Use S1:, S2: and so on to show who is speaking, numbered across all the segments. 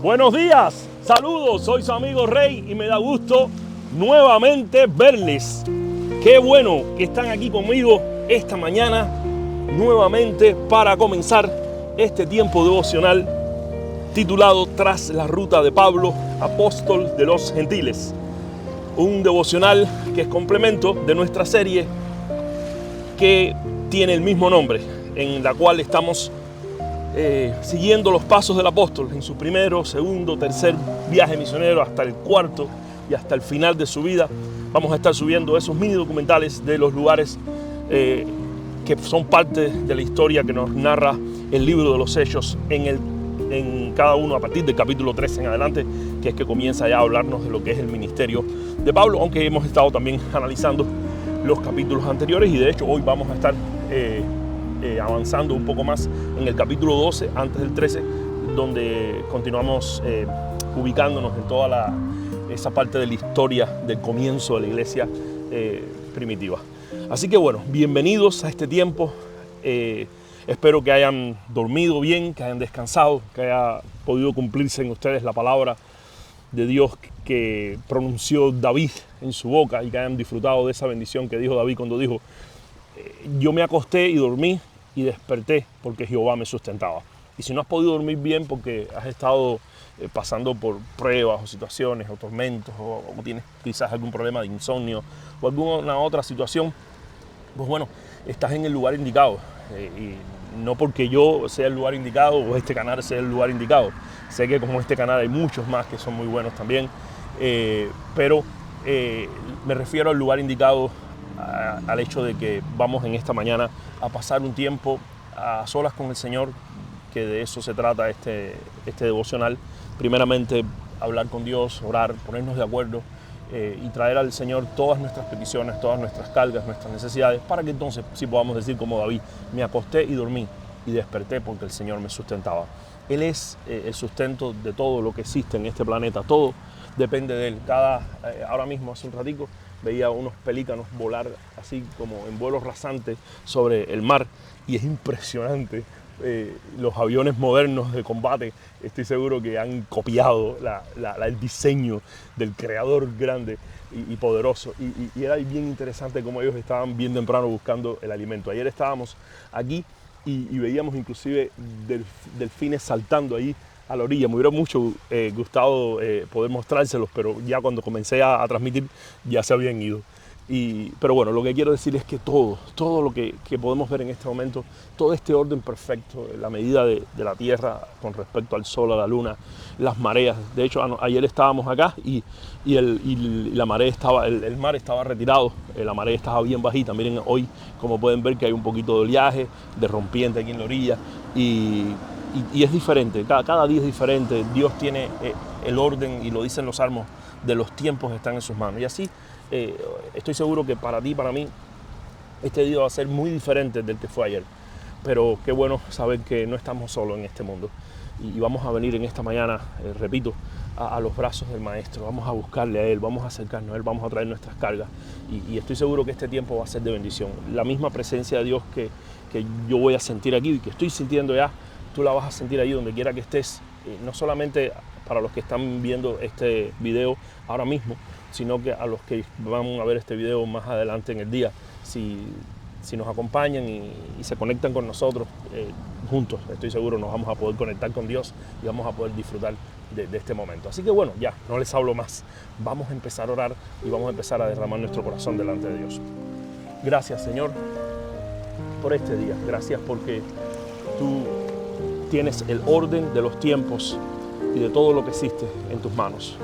S1: Buenos días, saludos, soy su amigo Rey y me da gusto nuevamente verles. Qué bueno que están aquí conmigo esta mañana nuevamente para comenzar este tiempo devocional titulado Tras la ruta de Pablo, apóstol de los gentiles. Un devocional que es complemento de nuestra serie que tiene el mismo nombre, en la cual estamos siguiendo los pasos del apóstol en su primero, segundo, tercer viaje misionero hasta el cuarto y hasta el final de su vida. Vamos a estar subiendo esos mini documentales de los lugares que son parte de la historia que nos narra el libro de los Hechos en cada uno a partir del capítulo 13 en adelante, que es que comienza ya a hablarnos de lo que es el ministerio de Pablo, aunque hemos estado también analizando los capítulos anteriores y de hecho hoy vamos a estar avanzando un poco más en el capítulo 12 antes del 13, donde continuamos ubicándonos en toda esa parte de la historia del comienzo de la iglesia primitiva. Así que bueno, bienvenidos a este tiempo. Espero que hayan dormido bien, que hayan descansado, que haya podido cumplirse en ustedes la palabra de Dios que pronunció David en su boca y que hayan disfrutado de esa bendición que dijo David cuando dijo: yo me acosté y dormí y desperté porque Jehová me sustentaba. Y si no has podido dormir bien porque has estado pasando por pruebas o situaciones o tormentos o tienes quizás algún problema de insomnio o alguna otra situación, pues bueno, estás en el lugar indicado. Y no porque yo sea el lugar indicado o este canal sea el lugar indicado. Sé que como este canal hay muchos más que son muy buenos también, pero me refiero al lugar indicado al hecho de que vamos en esta mañana a pasar un tiempo a solas con el Señor, que de eso se trata este devocional. Primeramente, hablar con Dios, orar, ponernos de acuerdo y traer al Señor todas nuestras peticiones, todas nuestras cargas, nuestras necesidades, para que entonces sí podamos decir como David: me acosté y dormí y desperté porque el Señor me sustentaba. Él es el sustento de todo lo que existe en este planeta, todo depende de Él. Ahora mismo, hace un ratico, veía unos pelícanos volar así como en vuelos rasantes sobre el mar y es impresionante. Los aviones modernos de combate, estoy seguro que han copiado el diseño del creador grande y poderoso. Y era bien interesante cómo ellos estaban bien temprano buscando el alimento. Ayer estábamos aquí y veíamos inclusive delfines saltando ahí a la orilla. Me hubiera mucho gustado poder mostrárselos, pero ya cuando comencé a transmitir ya se habían ido. Pero bueno, lo que quiero decir es que todo lo que podemos ver en este momento, todo este orden perfecto, la medida de la Tierra con respecto al Sol, a la Luna, las mareas. De hecho, ayer estábamos acá y la marea estaba, el mar estaba retirado, la marea estaba bien bajita. Miren hoy, como pueden ver, que hay un poquito de oleaje, de rompiente aquí en la orilla y es diferente, cada día es diferente. Dios tiene el orden, y lo dicen los salmos, de los tiempos están en sus manos. Y así estoy seguro que para ti y para mí este día va a ser muy diferente del que fue ayer. Pero qué bueno saber que no estamos solos en este mundo. Y vamos a venir en esta mañana, repito, a los brazos del Maestro. Vamos a buscarle a Él, vamos a acercarnos a Él, vamos a traer nuestras cargas. Y estoy seguro que este tiempo va a ser de bendición. La misma presencia de Dios que yo voy a sentir aquí y que estoy sintiendo ya, tú la vas a sentir ahí donde quiera que estés. No solamente para los que están viendo este video ahora mismo, sino que a los que van a ver este video más adelante en el día, si nos acompañan y se conectan con nosotros juntos, estoy seguro nos vamos a poder conectar con Dios y vamos a poder disfrutar de este momento. Así que bueno, ya, no les hablo más. Vamos a empezar a orar y vamos a empezar a derramar nuestro corazón delante de Dios. Gracias, Señor, por este día. Gracias porque tú tienes el orden de los tiempos y de todo lo que existe en tus manos.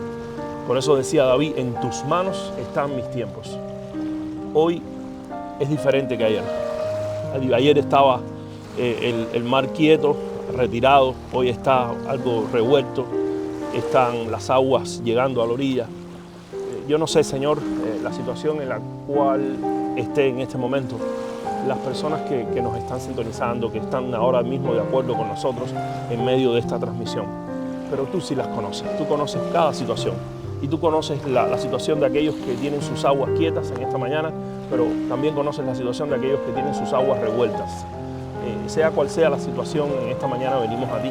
S1: Por eso decía David: en tus manos están mis tiempos. Hoy es diferente que ayer. Ayer estaba el mar quieto, retirado. Hoy está algo revuelto. Están las aguas llegando a la orilla. Yo no sé, Señor, la situación en la cual esté en este momento. Las personas que nos están sintonizando, que están ahora mismo de acuerdo con nosotros en medio de esta transmisión. Pero tú sí las conoces. Tú conoces cada situación. Y tú conoces la situación de aquellos que tienen sus aguas quietas en esta mañana, pero también conoces la situación de aquellos que tienen sus aguas revueltas. Sea cual sea la situación, en esta mañana venimos a ti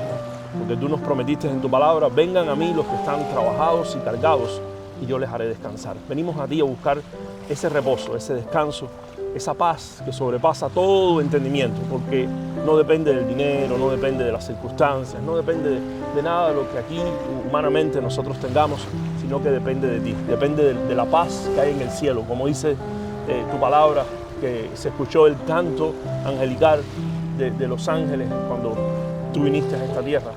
S1: porque tú nos prometiste en tu palabra, vengan a mí los que están trabajados y cargados y yo les haré descansar. Venimos a ti a buscar ese reposo, ese descanso, esa paz que sobrepasa todo entendimiento, porque no depende del dinero, no depende de las circunstancias, no depende de nada de lo que aquí humanamente nosotros tengamos, sino que depende de ti, depende de la paz que hay en el cielo. Como dice tu palabra, que se escuchó el canto angelical de los ángeles cuando tú viniste a esta tierra,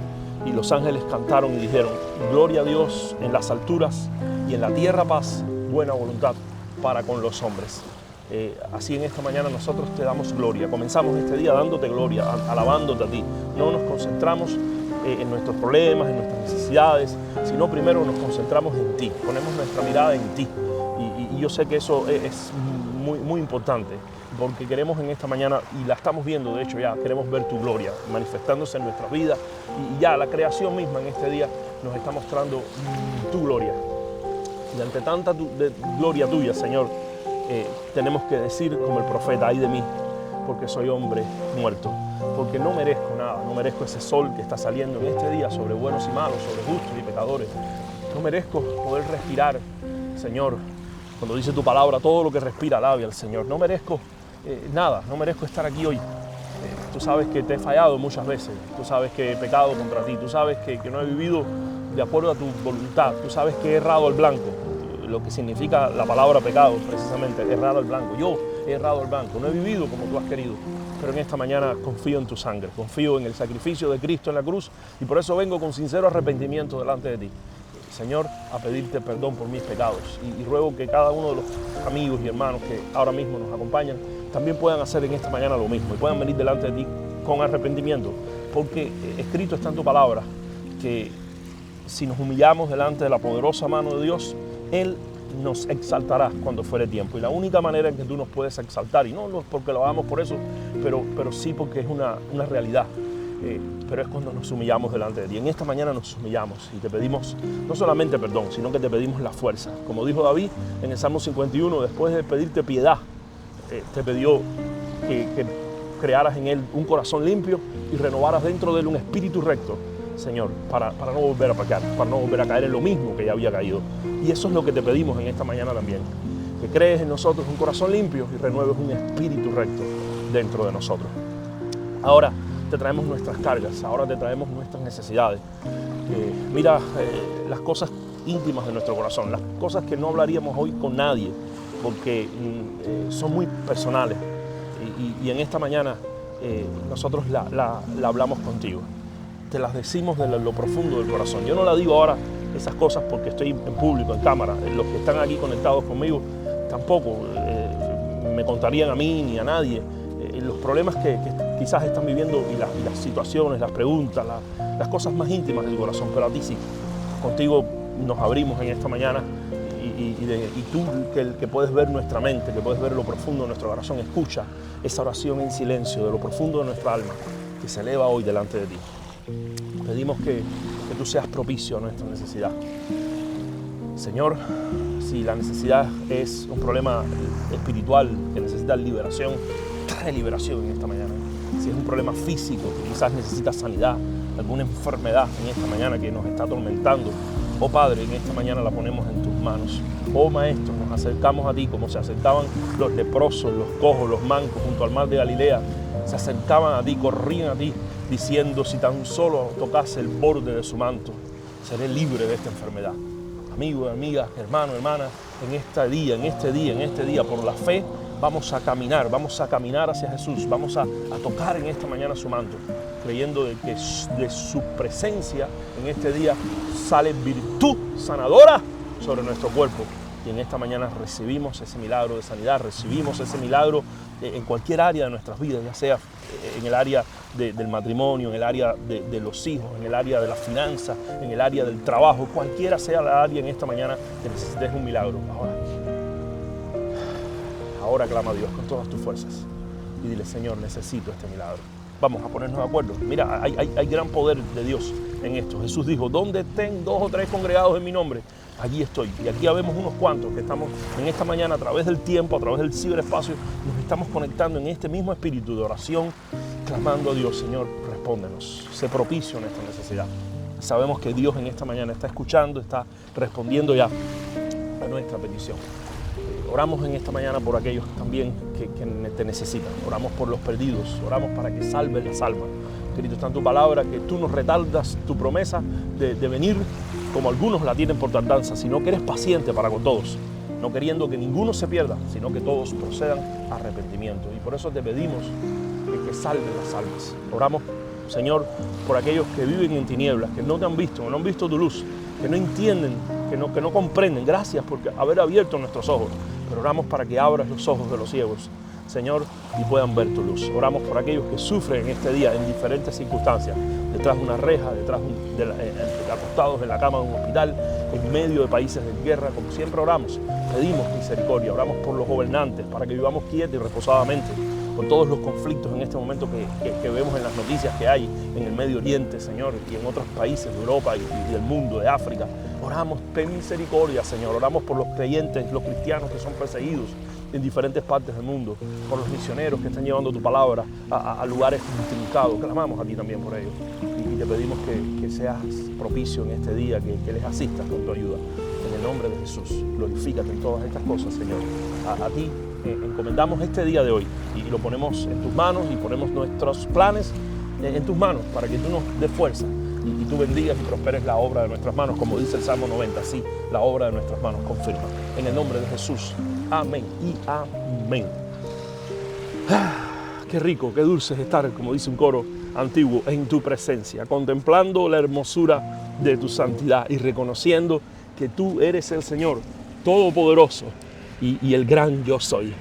S1: y los ángeles cantaron y dijeron: gloria a Dios en las alturas y en la tierra paz, buena voluntad para con los hombres. Así en esta mañana nosotros te damos gloria. Comenzamos este día dándote gloria, alabándote a ti. No nos concentramos en nuestros problemas, en nuestras necesidades, sino primero nos concentramos en ti. Ponemos nuestra mirada en ti. Y yo sé que eso es muy importante, porque queremos en esta mañana, y la estamos viendo de hecho ya, queremos ver tu gloria manifestándose en nuestras vidas, y ya la creación misma en este día nos está mostrando tu gloria. Y ante tanta gloria tuya, Señor, tenemos que decir como el profeta: ay de mí, porque soy hombre muerto, porque no merezco nada, no merezco ese sol que está saliendo en este día sobre buenos y malos, sobre justos y pecadores. No merezco poder respirar, Señor, cuando dice tu palabra, todo lo que respira alabe al Señor. No merezco nada, no merezco estar aquí hoy. Tú sabes que te he fallado muchas veces, tú sabes que he pecado contra ti, tú sabes que no he vivido de acuerdo a tu voluntad, tú sabes que he errado al blanco, lo que significa la palabra pecado, precisamente, errado al blanco. Yo he errado al blanco, no he vivido como tú has querido, pero en esta mañana confío en tu sangre, confío en el sacrificio de Cristo en la cruz, y por eso vengo con sincero arrepentimiento delante de ti, Señor, a pedirte perdón por mis pecados, y ruego que cada uno de los amigos y hermanos que ahora mismo nos acompañan también puedan hacer en esta mañana lo mismo y puedan venir delante de ti con arrepentimiento, porque escrito está en tu palabra que si nos humillamos delante de la poderosa mano de Dios, Él nos exaltará cuando fuere tiempo. Y la única manera en que tú nos puedes exaltar, y no porque lo hagamos por eso, pero sí porque es una realidad, pero es cuando nos humillamos delante de ti. En esta mañana nos humillamos y te pedimos no solamente perdón, sino que te pedimos la fuerza. Como dijo David en el Salmo 51, después de pedirte piedad, te pidió que crearas en él un corazón limpio y renovaras dentro de él un espíritu recto, Señor, para no volver a pecar, para no volver a caer en lo mismo que ya había caído. Y eso es lo que te pedimos en esta mañana también, que crees en nosotros un corazón limpio y renueves un espíritu recto dentro de nosotros. Ahora te traemos nuestras cargas, ahora te traemos nuestras necesidades. Mira las cosas íntimas de nuestro corazón, las cosas que no hablaríamos hoy con nadie, porque son muy personales. Y en esta mañana nosotros la hablamos contigo. Te las decimos de lo profundo del corazón. Yo no la digo ahora esas cosas porque estoy en público, en cámara. Los que están aquí conectados conmigo tampoco me contarían a mí ni a nadie los problemas que quizás están viviendo y las situaciones, las preguntas, las cosas más íntimas del corazón. Pero a ti sí, contigo nos abrimos en esta mañana y tú que puedes ver nuestra mente, que puedes ver lo profundo de nuestro corazón, escucha esa oración en silencio de lo profundo de nuestra alma que se eleva hoy delante de ti. Pedimos que tú seas propicio a nuestra necesidad. Señor, si la necesidad es un problema espiritual que necesita liberación, trae liberación en esta mañana. Si es un problema físico que quizás necesita sanidad, alguna enfermedad en esta mañana que nos está atormentando, oh Padre, en esta mañana la ponemos en tus manos. Oh Maestro, nos acercamos a ti como se acercaban los leprosos, los cojos, los mancos junto al mar de Galilea. Se acercaban a ti, corrían a ti, diciendo: si tan solo tocase el borde de su manto, seré libre de esta enfermedad. Amigo, amiga, hermano, hermana, en este día, por la fe, vamos a caminar hacia Jesús, vamos a tocar en esta mañana su manto, creyendo de que de su presencia en este día sale virtud sanadora sobre nuestro cuerpo. Y en esta mañana recibimos ese milagro de sanidad, recibimos ese milagro en cualquier área de nuestras vidas, ya sea en el área del matrimonio, en el área de los hijos, en el área de las finanzas, en el área del trabajo, cualquiera sea la área en esta mañana que necesites un milagro. Ahora clama a Dios con todas tus fuerzas y dile: Señor, necesito este milagro. Vamos a ponernos de acuerdo. Mira, hay gran poder de Dios en esto. Jesús dijo: donde estén 2 o 3 congregados en mi nombre, allí estoy. Y aquí habemos unos cuantos que estamos en esta mañana, a través del tiempo, a través del ciberespacio, nos estamos conectando en este mismo espíritu de oración, clamando a Dios: Señor, respóndenos, sé propicio en esta necesidad. Sabemos que Dios en esta mañana está escuchando, está respondiendo ya a nuestra petición. Oramos en esta mañana por aquellos también que te necesitan. Oramos por los perdidos, oramos para que salves las almas. Escrito está en tu palabra que tú nos retardas tu promesa de venir como algunos la tienen por tardanza, sino que eres paciente para con todos, no queriendo que ninguno se pierda, sino que todos procedan a arrepentimiento. Y por eso te pedimos que salves las almas. Oramos, Señor, por aquellos que viven en tinieblas, que no te han visto, que no han visto tu luz, que no entienden, que no comprenden. Gracias por haber abierto nuestros ojos, pero oramos para que abras los ojos de los ciegos, Señor, y puedan ver tu luz. Oramos por aquellos que sufren en este día en diferentes circunstancias, detrás de una reja, acostados en la cama de un hospital, en medio de países de guerra, como siempre oramos. Pedimos misericordia, oramos por los gobernantes, para que vivamos quietos y reposadamente con todos los conflictos en este momento que vemos en las noticias que hay en el Medio Oriente, Señor, y en otros países de Europa y del mundo, de África. Oramos, ten misericordia, Señor. Oramos por los creyentes, los cristianos que son perseguidos en diferentes partes del mundo, por los misioneros que están llevando tu palabra a lugares intrincados. Clamamos a ti también por ellos. Y te pedimos que seas propicio en este día, que les asistas con tu ayuda. En el nombre de Jesús, glorifícate en todas estas cosas, Señor. A ti encomendamos este día de hoy y lo ponemos en tus manos y ponemos nuestros planes en tus manos para que tú nos des fuerza y tú bendigas y prosperes la obra de nuestras manos, como dice el Salmo 90, sí, la obra de nuestras manos confirma. En el nombre de Jesús, amén y amén. Qué rico, qué dulce es estar, como dice un coro antiguo, en tu presencia, contemplando la hermosura de tu santidad y reconociendo que tú eres el Señor Todopoderoso y el gran yo soy.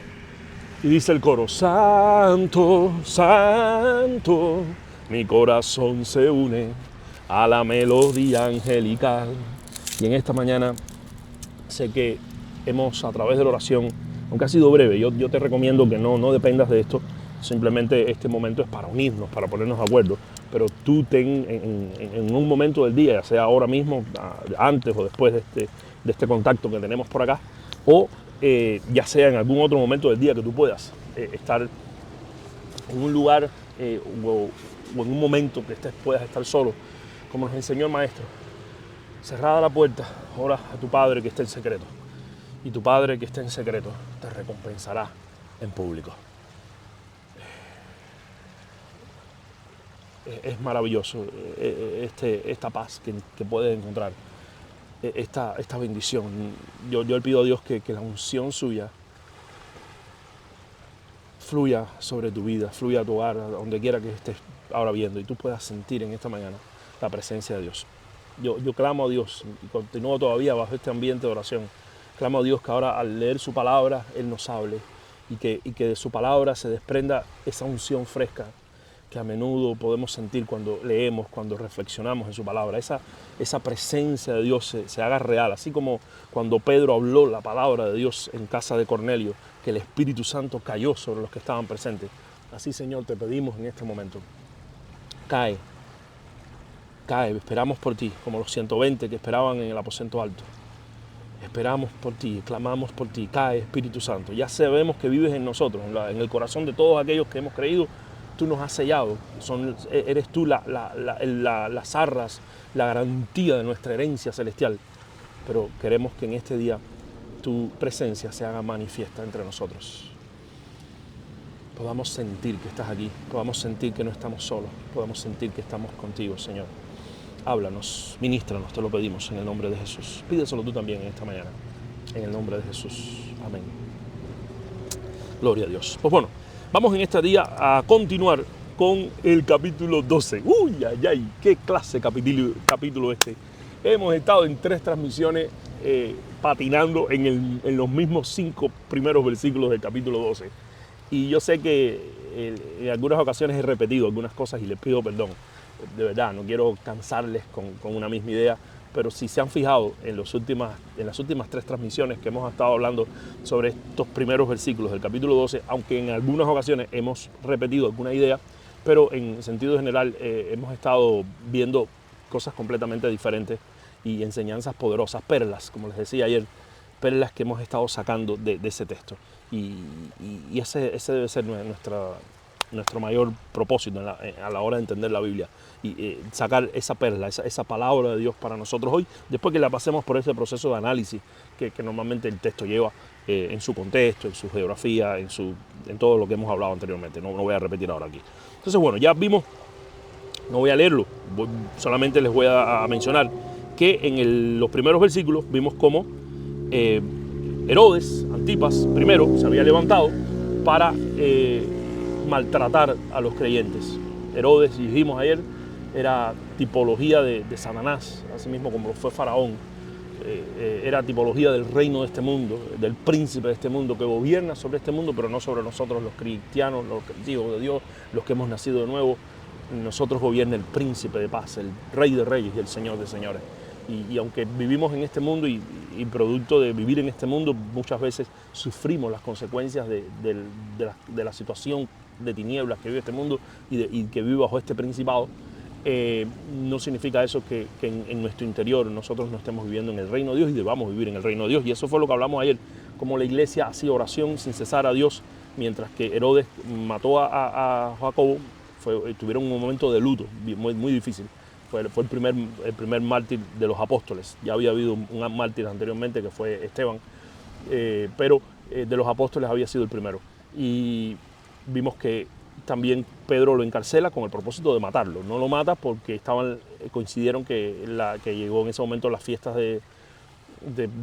S1: Y dice el coro, santo, santo, mi corazón se une a la melodía angelical. Y en esta mañana sé que hemos, a través de la oración, aunque ha sido breve, yo te recomiendo que no dependas de esto. Simplemente este momento es para unirnos, para ponernos de acuerdo. Pero tú ten en un momento del día, ya sea ahora mismo, antes o después de este contacto que tenemos por acá, o ya sea en algún otro momento del día que tú puedas estar en un lugar o en un momento que puedas estar solo, como nos enseñó el Maestro. Cerrada la puerta, ora a tu Padre que está en secreto. Y tu Padre que está en secreto te recompensará en público. Es maravilloso esta paz que puedes encontrar, esta bendición. Yo le pido a Dios que la unción suya fluya sobre tu vida, fluya a tu hogar, donde quiera que estés ahora viendo, y tú puedas sentir en esta mañana la presencia de Dios. Yo clamo a Dios, y continúo todavía bajo este ambiente de oración, clamo a Dios que ahora al leer su palabra, Él nos hable, y que de su palabra se desprenda esa unción fresca que a menudo podemos sentir cuando leemos, cuando reflexionamos en su palabra. Esa presencia de Dios se haga real, así como cuando Pedro habló la palabra de Dios en casa de Cornelio, que el Espíritu Santo cayó sobre los que estaban presentes. Así, Señor, te pedimos en este momento, cae, esperamos por ti, como los 120 que esperaban en el aposento alto. Esperamos por ti, clamamos por ti, cae Espíritu Santo. Ya sabemos que vives en nosotros, en el corazón de todos aquellos que hemos creído. Tú nos has sellado, eres tú las arras, la garantía de nuestra herencia celestial. Pero queremos que en este día tu presencia se haga manifiesta entre nosotros. Podamos sentir que estás aquí, podamos sentir que no estamos solos, podamos sentir que estamos contigo, Señor. Háblanos, ministranos, te lo pedimos en el nombre de Jesús. Pídeselo tú también en esta mañana, en el nombre de Jesús. Amén. Gloria a Dios. Pues bueno, vamos en este día a continuar con el capítulo 12. ¡Uy, ay, ay! ¡Qué clase capítulo este! Hemos estado en 3 transmisiones patinando en los mismos 5 primeros versículos del capítulo 12. Y yo sé que en algunas ocasiones he repetido algunas cosas y les pido perdón. De verdad, no quiero cansarles con una misma idea. Pero si se han fijado en las últimas 3 transmisiones que hemos estado hablando sobre estos primeros versículos del capítulo 12, aunque en algunas ocasiones hemos repetido alguna idea, pero en sentido general hemos estado viendo cosas completamente diferentes y enseñanzas poderosas, perlas, como les decía ayer, perlas que hemos estado sacando de ese texto. Y ese debe ser nuestro mayor propósito a la hora de entender la Biblia y sacar esa perla, esa palabra de Dios para nosotros hoy, después que la pasemos por ese proceso de análisis que normalmente el texto lleva en su contexto, en su geografía, en todo lo que hemos hablado anteriormente. No voy a repetir ahora aquí. Entonces, bueno, ya vimos, no voy a leerlo, solamente les voy a mencionar que en los primeros versículos vimos cómo Herodes Antipas primero se había levantado para maltratar a los creyentes. Herodes, dijimos ayer, era tipología de Satanás, así mismo como lo fue Faraón. Era tipología del reino de este mundo, del príncipe de este mundo que gobierna sobre este mundo, pero no sobre nosotros los cristianos, los hijos de Dios, los que hemos nacido de nuevo. Nosotros gobierna el príncipe de paz, el rey de reyes y el señor de señores. Y aunque vivimos en este mundo y producto de vivir en este mundo, muchas veces sufrimos las consecuencias de la situación de tinieblas que vive este mundo y que vive bajo este principado, no significa eso que en nuestro interior nosotros no estemos viviendo en el reino de Dios y debamos vivir en el reino de Dios. Y eso fue lo que hablamos ayer, como la iglesia hacía oración sin cesar a Dios, mientras que Herodes mató a Jacobo. Tuvieron un momento de luto muy difícil. Fue el primer mártir de los apóstoles. Ya había habido un mártir anteriormente que fue Esteban, pero de los apóstoles había sido el primero. Y vimos que también Pedro lo encarcela con el propósito de matarlo. No lo mata porque coincidieron que llegó en ese momento las fiestas de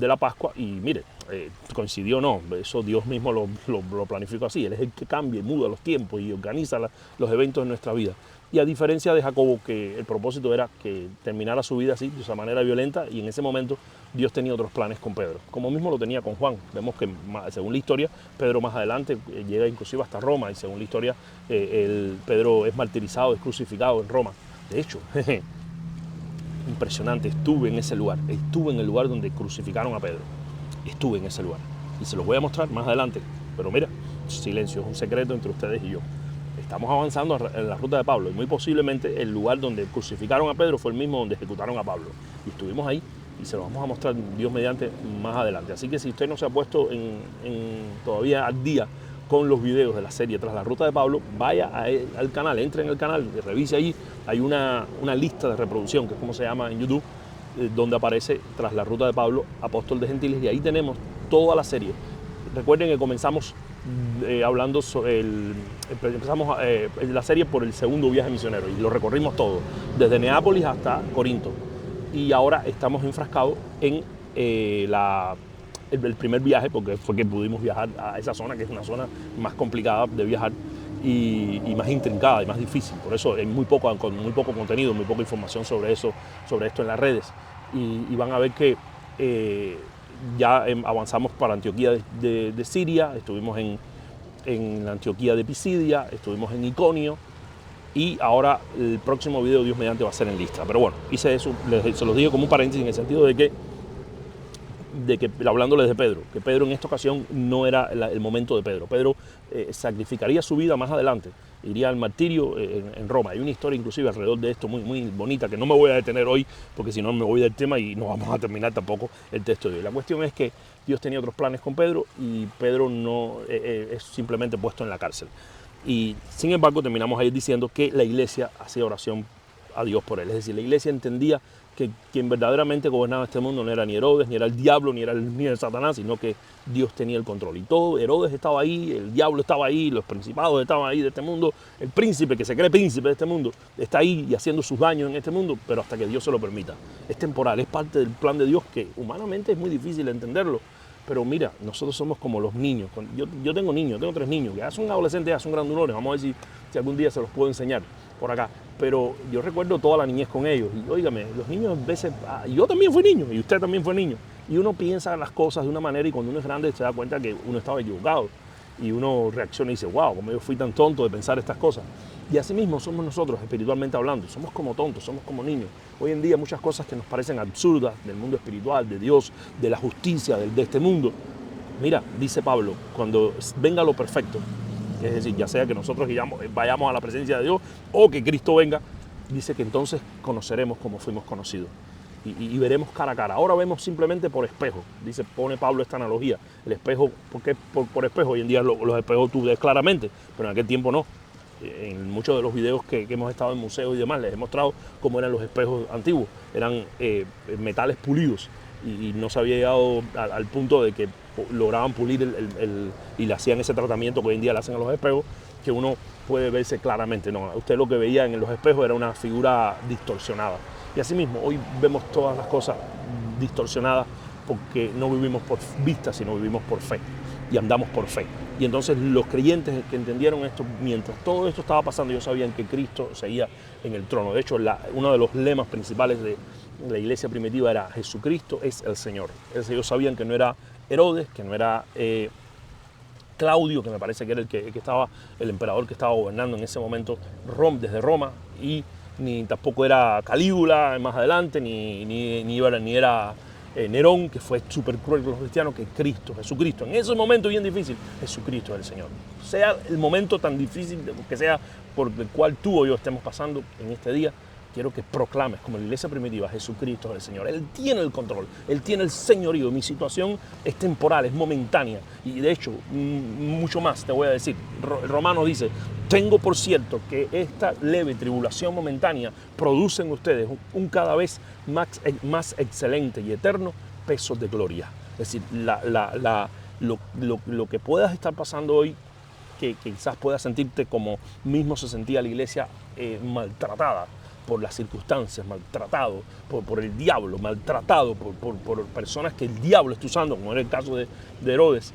S1: la Pascua y mire, coincidió no, eso Dios mismo lo planificó así. Él es el que cambia y muda los tiempos y organiza los eventos en nuestra vida. Y a diferencia de Jacobo, que el propósito era que terminara su vida así, de esa manera violenta, y en ese momento Dios tenía otros planes con Pedro, como mismo lo tenía con Juan. Vemos que según la historia, Pedro más adelante llega inclusive hasta Roma, y según la historia, Pedro es martirizado, es crucificado en Roma. De hecho, impresionante, estuve en ese lugar, estuve en el lugar donde crucificaron a Pedro, estuve en ese lugar, y se los voy a mostrar más adelante, pero mira, silencio, es un secreto entre ustedes y yo. Estamos avanzando en la ruta de Pablo y muy posiblemente el lugar donde crucificaron a Pedro fue el mismo donde ejecutaron a Pablo. Y estuvimos ahí y se lo vamos a mostrar Dios mediante más adelante. Así que si usted no se ha puesto todavía al día con los videos de la serie Tras la Ruta de Pablo, vaya al canal, entre en el canal, revise allí. Hay una lista de reproducción, que es como se llama en YouTube, donde aparece Tras la Ruta de Pablo, Apóstol de Gentiles, y ahí tenemos toda la serie. Recuerden que comenzamos hablando sobre empezamos la serie por el segundo viaje misionero y lo recorrimos todo, desde Neápolis hasta Corinto, y ahora estamos enfrascados en el primer viaje, porque fue que pudimos viajar a esa zona, que es una zona más complicada de viajar y más intrincada y más difícil. Por eso hay con muy poco contenido, muy poca información sobre esto en las redes, y van a ver que ya avanzamos para Antioquía de Siria, estuvimos en la Antioquía de Pisidia, estuvimos en Iconio, y ahora el próximo video, Dios mediante, va a ser en Listra. Pero bueno, hice eso, se los digo como un paréntesis en el sentido de que hablándoles de Pedro, que Pedro en esta ocasión no era el momento de Pedro. Pedro sacrificaría su vida más adelante, iría al martirio en Roma. Hay una historia inclusive alrededor de esto muy bonita, que no me voy a detener hoy, porque si no me voy del tema y no vamos a terminar tampoco el texto de hoy. La cuestión es que Dios tenía otros planes con Pedro y Pedro no es simplemente puesto en la cárcel. Y sin embargo terminamos ahí diciendo que la iglesia hacía oración a Dios por él. Es decir, la iglesia entendía que quien verdaderamente gobernaba este mundo no era ni Herodes, ni era el diablo, ni el Satanás, sino que Dios tenía el control. Y todo, Herodes estaba ahí, el diablo estaba ahí, los principados estaban ahí de este mundo, el príncipe que se cree príncipe de este mundo está ahí y haciendo sus daños en este mundo, pero hasta que Dios se lo permita. Es temporal, es parte del plan de Dios que humanamente es muy difícil entenderlo. Pero mira, nosotros somos como los niños. Yo tengo niños, tengo 3 niños, ya son adolescentes, ya son grandulones. Vamos a ver si algún día se los puedo enseñar por acá. Pero yo recuerdo toda la niñez con ellos. Y óigame, los niños a veces... yo también fui niño y usted también fue niño. Y uno piensa las cosas de una manera y cuando uno es grande se da cuenta que uno estaba equivocado. Y uno reacciona y dice, wow, como yo fui tan tonto de pensar estas cosas. Y así mismo somos nosotros, espiritualmente hablando. Somos como tontos, somos como niños. Hoy en día muchas cosas que nos parecen absurdas del mundo espiritual, de Dios, de la justicia, de este mundo. Mira, dice Pablo, cuando venga lo perfecto, es decir, ya sea que nosotros vayamos a la presencia de Dios o que Cristo venga, dice que entonces conoceremos como fuimos conocidos y veremos cara a cara. Ahora vemos simplemente por espejo, pone Pablo esta analogía, el espejo, porque por espejo, hoy en día los espejos tú ves claramente, pero en aquel tiempo no. en muchos de los videos que hemos estado en museos y demás, les he mostrado cómo eran los espejos antiguos. Eran metales pulidos y no se había llegado al punto de que lograban pulir y le hacían ese tratamiento que hoy en día le hacen a los espejos, que uno puede verse claramente. No, usted lo que veía en los espejos era una figura distorsionada. Y así mismo, hoy vemos todas las cosas distorsionadas porque no vivimos por vista, sino vivimos por fe y andamos por fe. Y entonces los creyentes que entendieron esto, mientras todo esto estaba pasando, ellos sabían que Cristo seguía en el trono. De hecho, uno de los lemas principales de la iglesia primitiva era Jesucristo es el Señor. Ellos sabían que no era Herodes, que no era Claudio, que me parece que era el emperador que estaba gobernando en ese momento desde Roma, y ni tampoco era Calígula más adelante, ni era Nerón, que fue súper cruel con los cristianos, que Jesucristo. En ese momento bien difícil, Jesucristo es el Señor. Sea el momento tan difícil que sea por el cual tú o yo estemos pasando en este día, quiero que proclames como la iglesia primitiva, Jesucristo es el Señor. Él tiene el control, Él tiene el señorío. Mi situación es temporal, es momentánea. Y de hecho, mucho más te voy a decir. Romanos dice, tengo por cierto que esta leve tribulación momentánea produce en ustedes un cada vez más excelente y eterno peso de gloria. Es decir, lo que puedas estar pasando hoy, que quizás puedas sentirte como mismo se sentía la iglesia maltratada por las circunstancias, maltratado por el diablo, maltratado por personas que el diablo está usando, como era el caso de Herodes.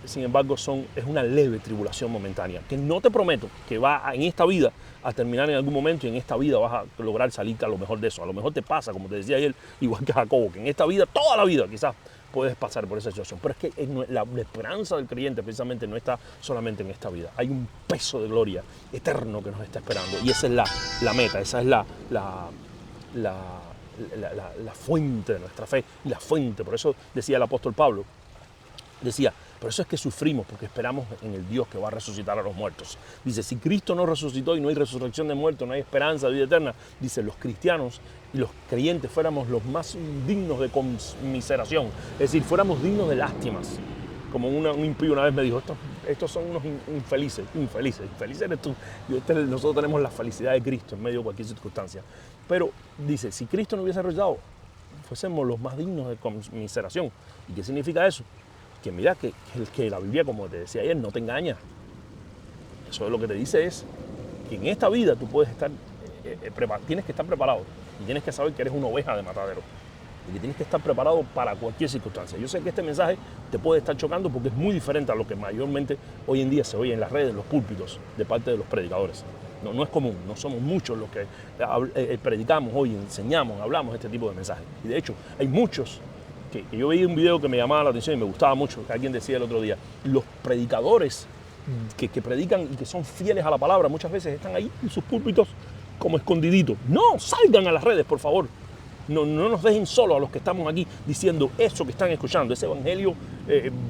S1: Sin embargo, es una leve tribulación momentánea, que no te prometo que va en esta vida a terminar en algún momento y en esta vida vas a lograr salirte a lo mejor de eso. A lo mejor te pasa, como te decía ayer, igual que Jacobo, que en esta vida, toda la vida quizás, puedes pasar por esa situación. Pero es que la esperanza del creyente precisamente no está solamente en esta vida. Hay un peso de gloria eterno que nos está esperando. Y esa es la meta, esa es la fuente de nuestra fe. Y la fuente, por eso decía el apóstol Pablo, por eso es que sufrimos, porque esperamos en el Dios que va a resucitar a los muertos. Dice, si Cristo no resucitó y no hay resurrección de muertos, no hay esperanza de vida eterna, dice, los cristianos y los creyentes fuéramos los más dignos de conmiseración. Es decir, fuéramos dignos de lástimas. Como un impío una vez me dijo, estos son unos infelices eres tú. Nosotros tenemos la felicidad de Cristo en medio de cualquier circunstancia. Pero dice, si Cristo no hubiese resucitado, fuésemos los más dignos de conmiseración. ¿Y qué significa eso? Que mira, que la Biblia, como te decía ayer, no te engaña. Eso lo que te dice es que en esta vida tú puedes estar, tienes que estar preparado y tienes que saber que eres una oveja de matadero y que tienes que estar preparado para cualquier circunstancia. Yo sé que este mensaje te puede estar chocando porque es muy diferente a lo que mayormente hoy en día se oye en las redes, en los púlpitos, de parte de los predicadores. No es común, no somos muchos los que predicamos hoy, enseñamos, hablamos este tipo de mensajes. Y de hecho, hay muchos que yo veía un video que me llamaba la atención y me gustaba mucho, que alguien decía el otro día, los predicadores que predican y que son fieles a la palabra, muchas veces están ahí en sus púlpitos como escondiditos. No, salgan a las redes, por favor. No nos dejen solos a los que estamos aquí diciendo eso que están escuchando, ese evangelio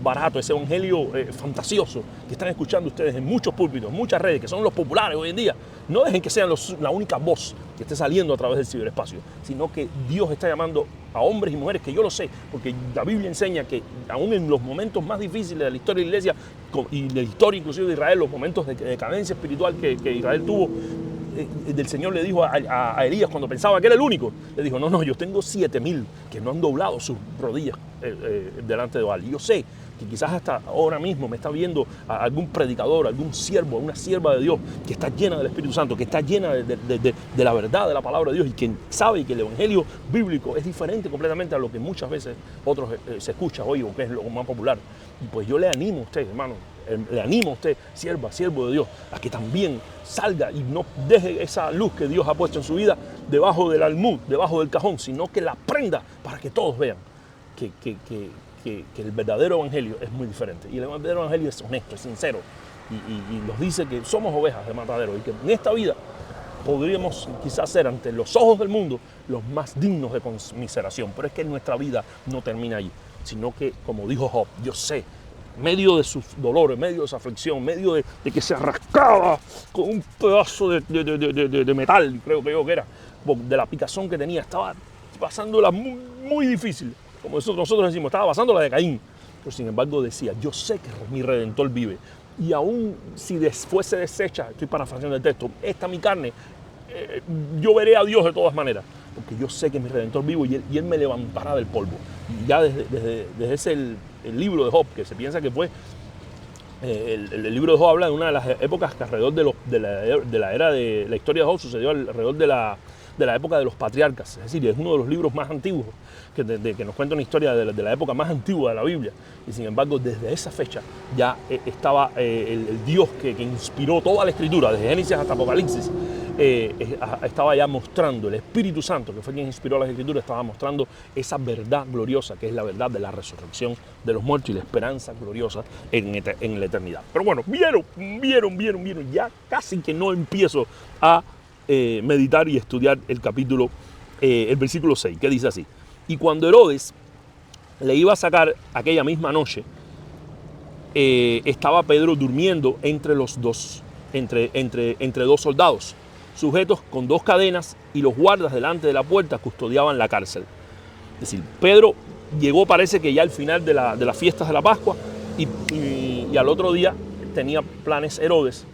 S1: barato, ese evangelio fantasioso que están escuchando ustedes en muchos púlpitos, muchas redes, que son los populares hoy en día. No dejen que sean la única voz que esté saliendo a través del ciberespacio, sino que Dios está llamando a hombres y mujeres, que yo lo sé, porque la Biblia enseña que aún en los momentos más difíciles de la historia de la iglesia y de la historia inclusive de Israel, los momentos de decadencia espiritual que Israel tuvo, del Señor le dijo a Elías cuando pensaba que era el único, le dijo, no, yo tengo 7,000 que no han doblado sus rodillas delante de Baal. Y yo sé que quizás hasta ahora mismo me está viendo algún predicador, algún siervo, una sierva de Dios que está llena del Espíritu Santo, que está llena de la verdad de la palabra de Dios y que sabe que el evangelio bíblico es diferente completamente a lo que muchas veces otros se escucha hoy o que es lo más popular. Y pues yo le animo a usted, hermano, le animo a usted, siervo de Dios, a que también salga y no deje esa luz que Dios ha puesto en su vida debajo del almud, debajo del cajón, sino que la prenda para que todos vean que el verdadero evangelio es muy diferente. Y el verdadero evangelio es honesto, es sincero. Y nos dice que somos ovejas de matadero y que en esta vida podríamos quizás ser ante los ojos del mundo los más dignos de conmiseración. Pero es que nuestra vida no termina ahí, sino que, como dijo Job, yo sé, en medio de sus dolores, en medio de su aflicción, en medio de que se rascaba con un pedazo de metal, creo que era, de la picazón que tenía, estaba pasándola muy, muy difícil. Como nosotros decimos, estaba pasándola de Caín. Pero sin embargo decía, yo sé que mi Redentor vive y aún si fuese deshecha, estoy parafraseando el texto, esta mi carne, yo veré a Dios de todas maneras, porque yo sé que es mi Redentor vivo y Él me levantará del polvo. Y ya desde ese el libro de Job, que se piensa que fue, el libro de Job habla de una de las épocas que alrededor de la era de la historia de Job sucedió alrededor de la época de los patriarcas, es decir, es uno de los libros más antiguos que nos cuenta una historia de la época más antigua de la Biblia, y sin embargo desde esa fecha ya estaba el Dios que inspiró toda la escritura, desde Génesis hasta Apocalipsis, estaba ya mostrando, el Espíritu Santo, que fue quien inspiró las escrituras, estaba mostrando esa verdad gloriosa, que es la verdad de la resurrección de los muertos y la esperanza gloriosa en la eternidad. Pero bueno, vieron, ya casi que no empiezo a meditar y estudiar el capítulo, el versículo 6, que dice así: y cuando Herodes le iba a sacar aquella misma noche, estaba Pedro durmiendo entre dos soldados, sujetos con 2 cadenas, y los guardas delante de la puerta custodiaban la cárcel. Es decir, Pedro llegó, parece que ya al final de las fiestas de la Pascua, y al otro día tenía planes Herodes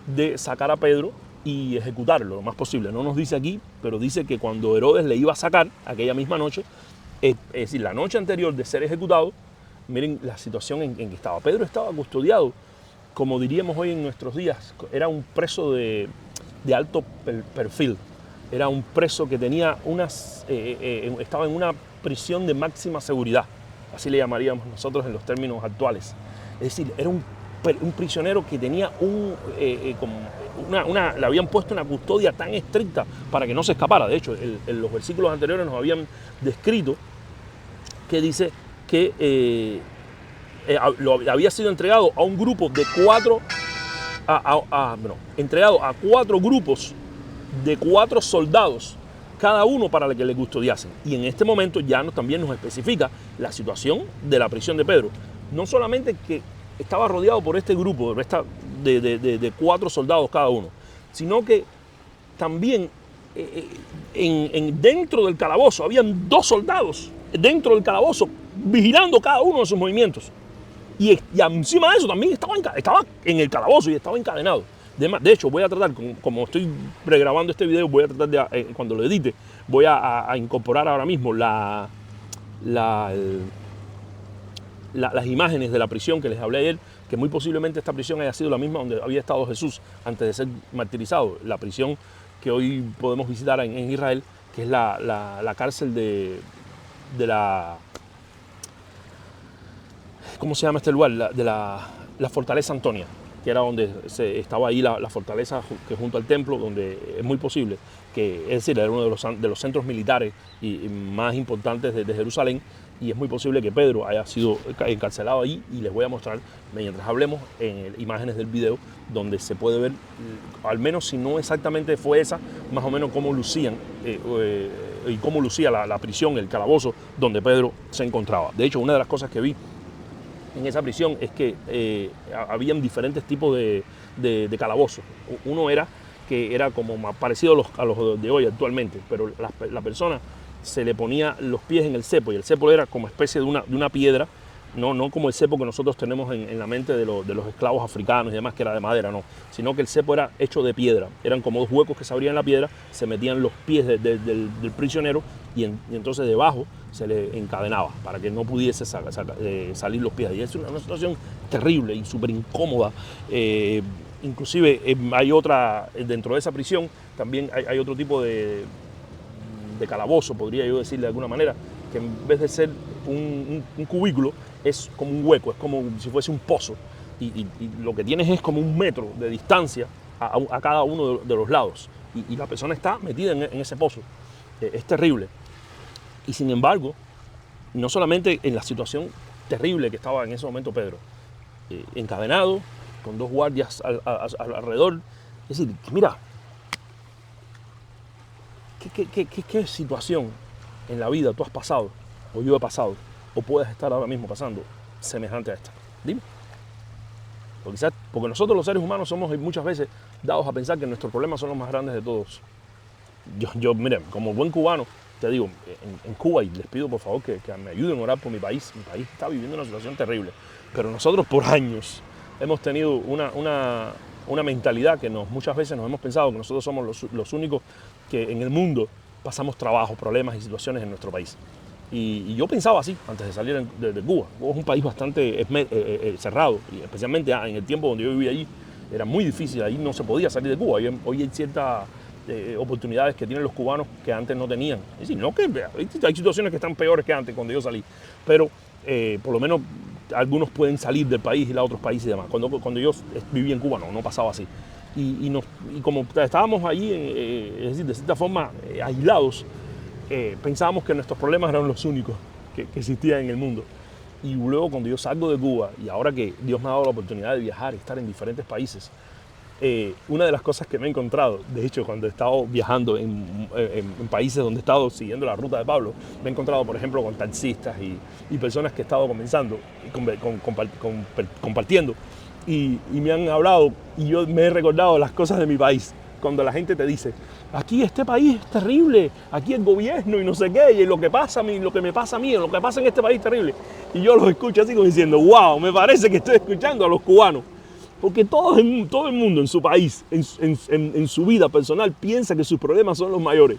S1: de sacar a Pedro y ejecutarlo lo más posible. No nos dice aquí, pero dice que cuando Herodes le iba a sacar aquella misma noche, es decir, la noche anterior de ser ejecutado, miren la situación en que estaba. Pedro estaba custodiado, como diríamos hoy en nuestros días, era un preso de alto perfil. Era un preso que tenía estaba en una prisión de máxima seguridad, así le llamaríamos nosotros en los términos actuales. Es decir, era un prisionero que tenía le habían puesto una custodia tan estricta para que no se escapara. De hecho, en los versículos anteriores nos habían descrito que dice que había sido entregado a un grupo de 4, entregado a 4 grupos de 4 soldados, cada uno para que le custodiasen. Y en este momento ya también nos especifica la situación de la prisión de Pedro. No solamente que estaba rodeado por este grupo de 4 soldados cada uno, sino que también dentro del calabozo habían 2 soldados dentro del calabozo vigilando cada uno de sus movimientos. Y encima de eso también estaba en el calabozo y estaba encadenado. De hecho, voy a tratar, como estoy pregrabando este video, voy a tratar de, cuando lo edite, voy a incorporar ahora mismo las imágenes de la prisión que les hablé ayer, que muy posiblemente esta prisión haya sido la misma donde había estado Jesús antes de ser martirizado. La prisión que hoy podemos visitar en Israel, que es la cárcel de la... ¿Cómo se llama este lugar? De la Fortaleza Antonia, que era donde estaba ahí la fortaleza que junto al templo, donde es muy posible que, es decir, era uno de los centros militares y más importantes de Jerusalén, y es muy posible que Pedro haya sido encarcelado ahí, y les voy a mostrar, mientras hablemos, en imágenes del video, donde se puede ver, al menos si no exactamente fue esa, más o menos cómo lucían y cómo lucía la prisión, el calabozo donde Pedro se encontraba. De hecho, una de las cosas que vi en esa prisión es que habían diferentes tipos de calabozos. Uno era como más parecido a los de hoy actualmente, pero la persona se le ponía los pies en el cepo, y el cepo era como especie de una piedra, no como el cepo que nosotros tenemos en la mente de los esclavos africanos y demás, que era de madera, no, sino que el cepo era hecho de piedra. Eran como 2 huecos que se abrían en la piedra, se metían los pies del prisionero, y entonces debajo se le encadenaba para que no pudiese salir los pies. Y es una situación terrible y súper incómoda. Inclusive hay otra, dentro de esa prisión también hay otro tipo de calabozo, podría yo decirle de alguna manera, que en vez de ser un cubículo, es como un hueco, es como si fuese un pozo, y lo que tienes es como 1 metro de distancia a cada uno de los lados, y la persona está metida en ese pozo. Es terrible. Y sin embargo, no solamente en la situación terrible que estaba en ese momento Pedro, encadenado, con 2 guardias alrededor. Es decir, mira, ¿qué situación en la vida tú has pasado, o yo he pasado, o puedes estar ahora mismo pasando semejante a esta? Dime. Porque nosotros los seres humanos somos muchas veces dados a pensar que nuestros problemas son los más grandes de todos. Yo miren, como buen cubano, te digo, en Cuba, y les pido por favor que me ayuden a orar por mi país. Mi país está viviendo una situación terrible, pero nosotros por años hemos tenido una mentalidad que muchas veces nos hemos pensado que nosotros somos los únicos que en el mundo pasamos trabajo, problemas y situaciones en nuestro país. Y yo pensaba así antes de salir de Cuba. Cuba es un país bastante cerrado, y especialmente en el tiempo donde yo vivía allí, era muy difícil, ahí no se podía salir de Cuba. Hoy hay ciertas oportunidades que tienen los cubanos que antes no tenían. Es decir, no que hay situaciones que están peores que antes cuando yo salí, pero por lo menos algunos pueden salir del país y a otros países y demás. Cuando yo viví en Cuba no pasaba así. Y como estábamos allí, es decir, de cierta forma aislados, pensábamos que nuestros problemas eran los únicos que existían en el mundo. Y luego cuando yo salgo de Cuba, y ahora que Dios me ha dado la oportunidad de viajar y estar en diferentes países, una de las cosas que me he encontrado, de hecho cuando he estado viajando en países donde he estado siguiendo la ruta de Pablo, me he encontrado por ejemplo con taxistas y personas que he estado comenzando, compartiendo, y me han hablado, y yo me he recordado las cosas de mi país. Cuando la gente te dice, aquí este país es terrible, aquí el gobierno y no sé qué, y lo que pasa a mí, lo que me pasa a mí, lo que pasa en este país es terrible. Y yo los escucho así como diciendo, wow, me parece que estoy escuchando a los cubanos. Porque todo el mundo en su país, en su vida personal, piensa que sus problemas son los mayores.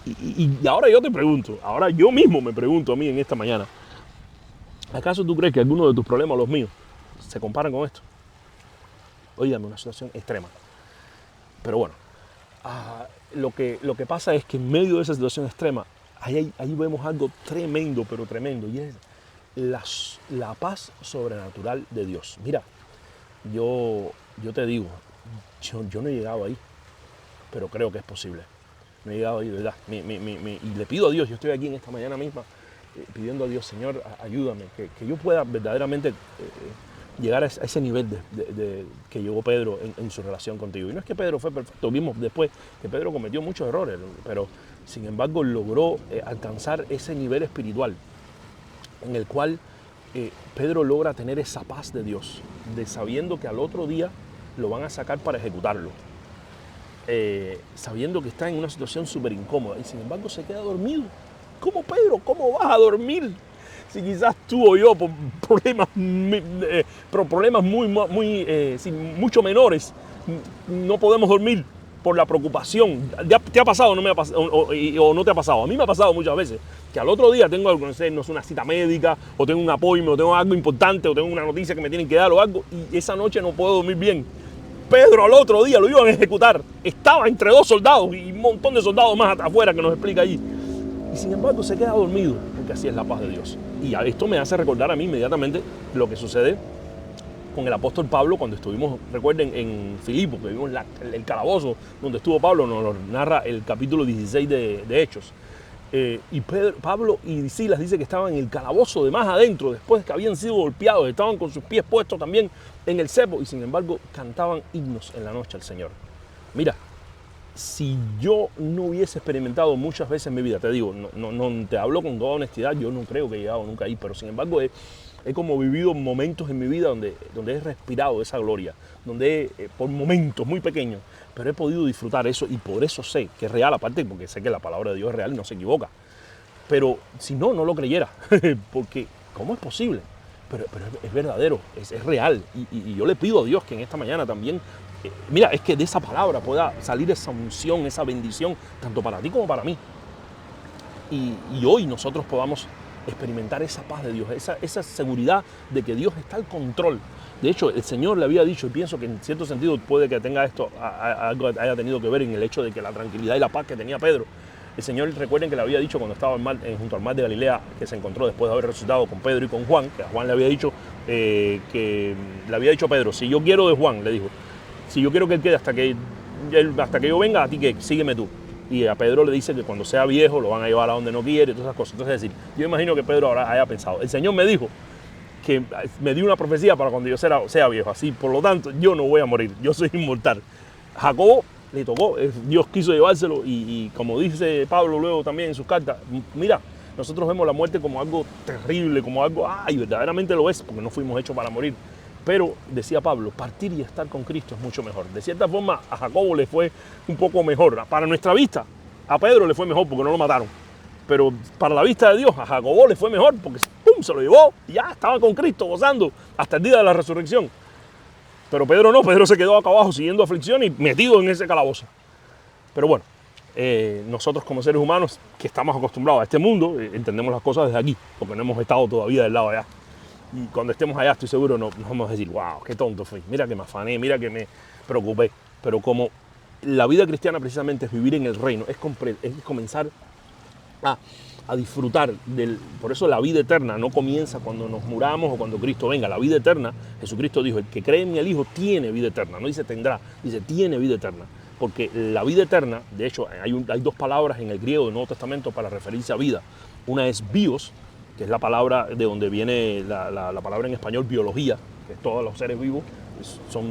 S1: Y ahora yo te pregunto, ahora yo mismo me pregunto a mí en esta mañana, ¿acaso tú crees que alguno de tus problemas o los míos se comparan con esto? Óigame, una situación extrema. Pero bueno, lo que pasa es que en medio de esa situación extrema, ahí vemos algo tremendo, pero tremendo, y es la paz sobrenatural de Dios. Mira, yo te digo, yo no he llegado ahí, pero creo que es posible. No he llegado ahí, de verdad. Y le pido a Dios, yo estoy aquí en esta mañana misma, pidiendo a Dios, Señor, ayúdame, que yo pueda verdaderamente llegar a ese nivel que llegó Pedro en su relación contigo. Y no es que Pedro fue perfecto, vimos después que Pedro cometió muchos errores, pero sin embargo logró alcanzar ese nivel espiritual en el cual Pedro logra tener esa paz de Dios, de sabiendo que al otro día lo van a sacar para ejecutarlo, sabiendo que está en una situación súper incómoda y sin embargo se queda dormido. ¿Cómo, Pedro? ¿Cómo vas a dormir? Si quizás tú o yo, por problemas mucho menores, no podemos dormir por la preocupación. ¿Te ha pasado o no, o no te ha pasado? A mí me ha pasado muchas veces que al otro día tengo no sé, una cita médica, o tengo un apoyo, o tengo algo importante, o tengo una noticia que me tienen que dar o algo, y esa noche no puedo dormir bien. Pedro al otro día lo iban a ejecutar. Estaba entre dos soldados y un montón de soldados más afuera que nos explica allí. Y sin embargo se queda dormido, porque así es la paz de Dios. Y esto me hace recordar a mí inmediatamente lo que sucede con el apóstol Pablo cuando estuvimos, recuerden, en Filipo, que vimos el calabozo donde estuvo Pablo, nos lo narra el capítulo 16 de Hechos. Y Pablo y Silas dice que estaban en el calabozo de más adentro, después que habían sido golpeados, estaban con sus pies puestos también en el cepo, y sin embargo cantaban himnos en la noche al Señor. Mira, si yo no hubiese experimentado muchas veces en mi vida, te digo, no te hablo con toda honestidad, yo no creo que he llegado nunca ahí, pero sin embargo he como vivido momentos en mi vida donde he respirado esa gloria, donde por momentos muy pequeños, pero he podido disfrutar eso, y por eso sé que es real, aparte porque sé que la palabra de Dios es real y no se equivoca. Pero si no lo creyera, porque ¿cómo es posible? Pero es verdadero, es real, y yo le pido a Dios que en esta mañana también, mira, es que de esa palabra pueda salir esa unción, esa bendición, tanto para ti como para mí. Y hoy nosotros podamos experimentar esa paz de Dios, esa seguridad de que Dios está al control. De hecho, el Señor le había dicho, y pienso que en cierto sentido puede que tenga esto, algo haya tenido que ver en el hecho de que la tranquilidad y la paz que tenía Pedro. El Señor, recuerden que le había dicho cuando estaba junto al mar de Galilea, que se encontró después de haber resucitado con Pedro y con Juan, que a Juan le había dicho, a Pedro, si yo quiero de Juan, le dijo, si yo quiero que él quede hasta que yo venga, a ti que sígueme tú. Y a Pedro le dice que cuando sea viejo lo van a llevar a donde no quiere y todas esas cosas. Entonces, es decir, yo imagino que Pedro ahora haya pensado, el Señor me dijo que me dio una profecía para cuando yo sea viejo, así, por lo tanto, yo no voy a morir, yo soy inmortal. Jacobo le tocó, Dios quiso llevárselo, y como dice Pablo luego también en sus cartas, mira, nosotros vemos la muerte como algo terrible, como algo, y verdaderamente lo es, porque no fuimos hechos para morir. Pero, decía Pablo, partir y estar con Cristo es mucho mejor. De cierta forma, a Jacobo le fue un poco mejor. Para nuestra vista, a Pedro le fue mejor porque no lo mataron. Pero para la vista de Dios, a Jacobo le fue mejor porque ¡pum!, se lo llevó y ya estaba con Cristo gozando hasta el día de la resurrección. Pero Pedro no, Pedro se quedó acá abajo siguiendo aflicción y metido en ese calabozo. Pero bueno, nosotros como seres humanos que estamos acostumbrados a este mundo, entendemos las cosas desde aquí, porque no hemos estado todavía del lado de allá. Y cuando estemos allá estoy seguro nos vamos a decir, wow, qué tonto fui, mira que me afané, mira que me preocupé. Pero como la vida cristiana precisamente es vivir en el reino, es comenzar a disfrutar por eso la vida eterna no comienza cuando nos muramos o cuando Cristo venga. La vida eterna, Jesucristo dijo, el que cree en mí el Hijo tiene vida eterna, no dice tendrá, dice tiene vida eterna. Porque la vida eterna, de hecho, hay dos palabras en el griego del Nuevo Testamento para referirse a vida. Una es bios, que es la palabra de donde viene la palabra en español biología, que todos los seres vivos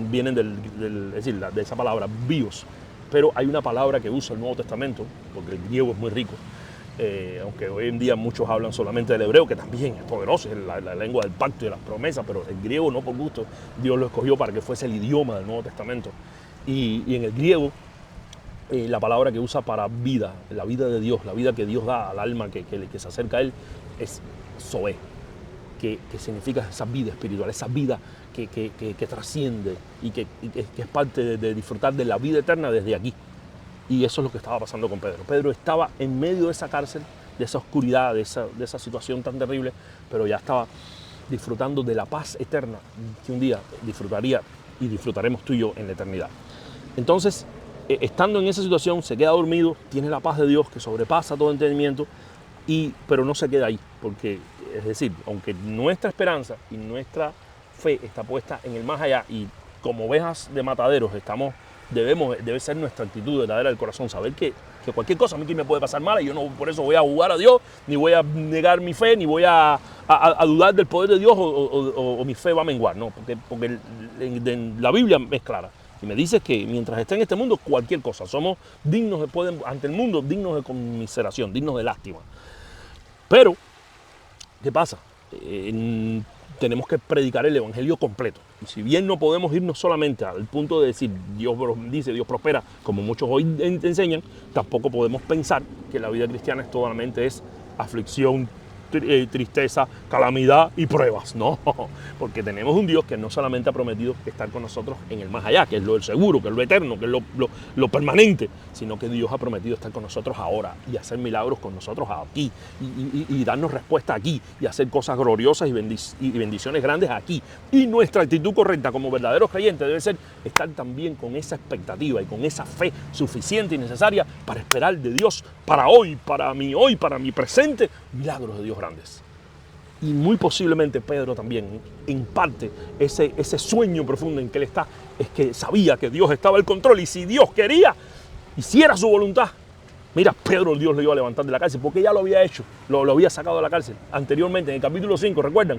S1: vienen es decir, de esa palabra bios. Pero hay una palabra que usa el Nuevo Testamento, porque el griego es muy rico, aunque hoy en día muchos hablan solamente del hebreo, que también es poderoso, es la lengua del pacto y de las promesas, pero el griego no por gusto, Dios lo escogió para que fuese el idioma del Nuevo Testamento. Y en el griego, la palabra que usa para vida, la vida de Dios, la vida que Dios da al alma que se acerca a Él, es zoe, que significa esa vida espiritual, esa vida que trasciende y que es parte de disfrutar de la vida eterna desde aquí. Y eso es lo que estaba pasando con Pedro. Pedro estaba en medio de esa cárcel, de esa oscuridad, de esa situación tan terrible, pero ya estaba disfrutando de la paz eterna que un día disfrutaría y disfrutaremos tú y yo en la eternidad. Entonces, estando en esa situación, se queda dormido, tiene la paz de Dios que sobrepasa todo entendimiento, pero no se queda ahí, porque, es decir, aunque nuestra esperanza y nuestra fe está puesta en el más allá y como ovejas de mataderos debe ser nuestra actitud verdadera del corazón, saber que cualquier cosa a mí que me puede pasar mala y yo no por eso voy a jugar a Dios, ni voy a negar mi fe, ni voy a dudar del poder de Dios o mi fe va a menguar, no, porque la Biblia es clara. Y me dices que mientras esté en este mundo, cualquier cosa, somos dignos ante el mundo, dignos de conmiseración, dignos de lástima. Pero, ¿qué pasa? Tenemos que predicar el evangelio completo. Y si bien no podemos irnos solamente al punto de decir Dios dice, Dios prospera, como muchos hoy enseñan, tampoco podemos pensar que la vida cristiana solamente es aflicción, tristeza, calamidad y pruebas. No, porque tenemos un Dios que no solamente ha prometido estar con nosotros en el más allá, que es lo seguro, que es lo eterno, que es lo permanente, sino que Dios ha prometido estar con nosotros ahora y hacer milagros con nosotros aquí y darnos respuesta aquí y hacer cosas gloriosas y bendiciones grandes aquí. Y nuestra actitud correcta como verdaderos creyentes debe ser estar también con esa expectativa y con esa fe suficiente y necesaria para esperar de Dios para hoy, para mi presente, milagros de Dios grandes. Y muy posiblemente Pedro también, en parte, ese sueño profundo en que él está, es que sabía que Dios estaba al control y si Dios quería, hiciera su voluntad. Mira, Pedro Dios lo iba a levantar de la cárcel porque ya lo había hecho, lo había sacado de la cárcel anteriormente, en el capítulo 5, ¿recuerdan?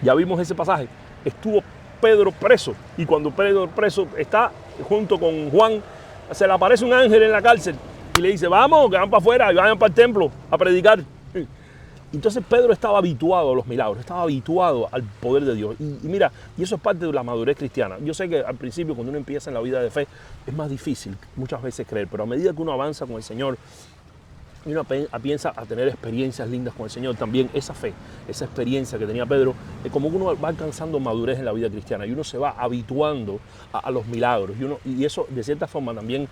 S1: Ya vimos ese pasaje. Estuvo Pedro preso y cuando Pedro preso está junto con Juan, se le aparece un ángel en la cárcel y le dice, vamos, que van para afuera y vayan para el templo a predicar. Entonces Pedro estaba habituado a los milagros, estaba habituado al poder de Dios. Y mira, y eso es parte de la madurez cristiana. Yo sé que al principio, cuando uno empieza en la vida de fe, es más difícil muchas veces creer, pero a medida que uno avanza con el Señor, y uno piensa a tener experiencias lindas con el Señor, también esa fe, esa experiencia que tenía Pedro, como que uno va alcanzando madurez en la vida cristiana y uno se va habituando a los milagros y eso de cierta forma también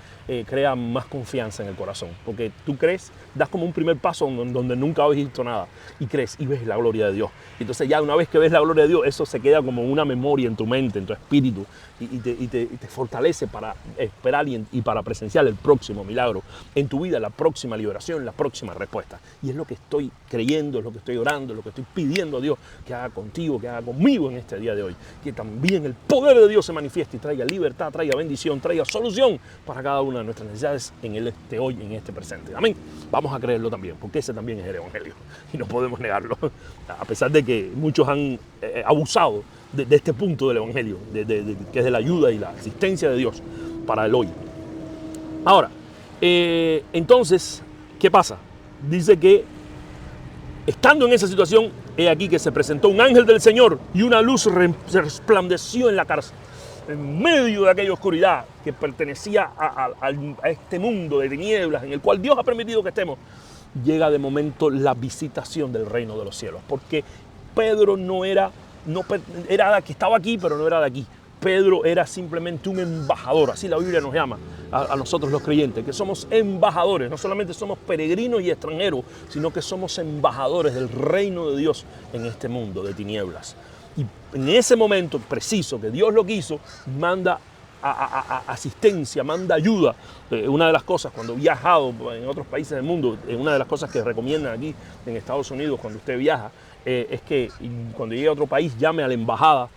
S1: crea más confianza en el corazón, porque tú crees, das como un primer paso donde nunca habías visto nada y crees y ves la gloria de Dios. Entonces ya una vez que ves la gloria de Dios, eso se queda como una memoria en tu mente, en tu espíritu y te fortalece para esperar y para presenciar el próximo milagro en tu vida, la próxima liberación, la próxima respuesta. Y es lo que estoy creyendo, es lo que estoy orando, es lo que estoy pidiendo a Dios que haga contigo, que haga conmigo en este día de hoy. Que también el poder de Dios se manifieste y traiga libertad, traiga bendición, traiga solución para cada una de nuestras necesidades en este hoy, en este presente. Amén. Vamos a creerlo también, porque ese también es el evangelio y no podemos negarlo. A pesar de que muchos han abusado de este punto del evangelio, que es de la ayuda y la asistencia de Dios para el hoy. Ahora, entonces, ¿qué pasa? Dice que estando en esa situación, he aquí que se presentó un ángel del Señor y una luz resplandeció en la cárcel. En medio de aquella oscuridad que pertenecía a este mundo de tinieblas en el cual Dios ha permitido que estemos, llega de momento la visitación del reino de los cielos. Porque Pedro era que estaba aquí, pero no era de aquí. Pedro era simplemente un embajador, así la Biblia nos llama a nosotros los creyentes, que somos embajadores, no solamente somos peregrinos y extranjeros, sino que somos embajadores del reino de Dios en este mundo de tinieblas. Y en ese momento preciso que Dios lo quiso, manda asistencia, manda ayuda. Una de las cosas, cuando he viajado en otros países del mundo, una de las cosas que recomiendan aquí en Estados Unidos cuando usted viaja, es que cuando llegue a otro país llame a la embajada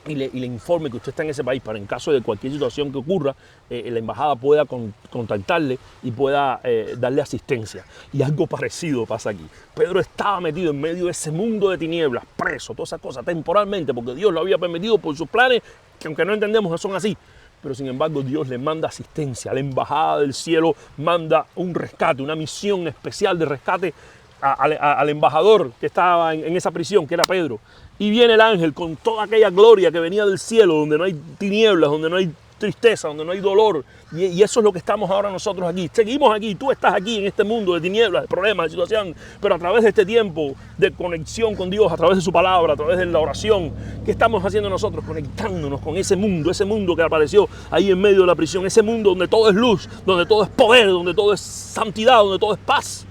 S1: y le informe que usted está en ese país para, en caso de cualquier situación que ocurra, la embajada pueda contactarle y pueda darle asistencia. Y algo parecido pasa aquí. Pedro estaba metido en medio de ese mundo de tinieblas, preso, todas esas cosas, temporalmente, porque Dios lo había permitido por sus planes, que aunque no entendemos, no son así. Pero sin embargo Dios le manda asistencia. La embajada del cielo manda un rescate, una misión especial de rescate al embajador que estaba en esa prisión, que era Pedro. Y viene el ángel con toda aquella gloria que venía del cielo, donde no hay tinieblas, donde no hay tristeza, donde no hay dolor. Y eso es lo que estamos ahora nosotros aquí. Seguimos aquí, tú estás aquí en este mundo de tinieblas, de problemas, de situación, pero a través de este tiempo de conexión con Dios, a través de su palabra, a través de la oración, ¿qué estamos haciendo nosotros? Conectándonos con ese mundo que apareció ahí en medio de la prisión, ese mundo donde todo es luz, donde todo es poder, donde todo es santidad, donde todo es paz.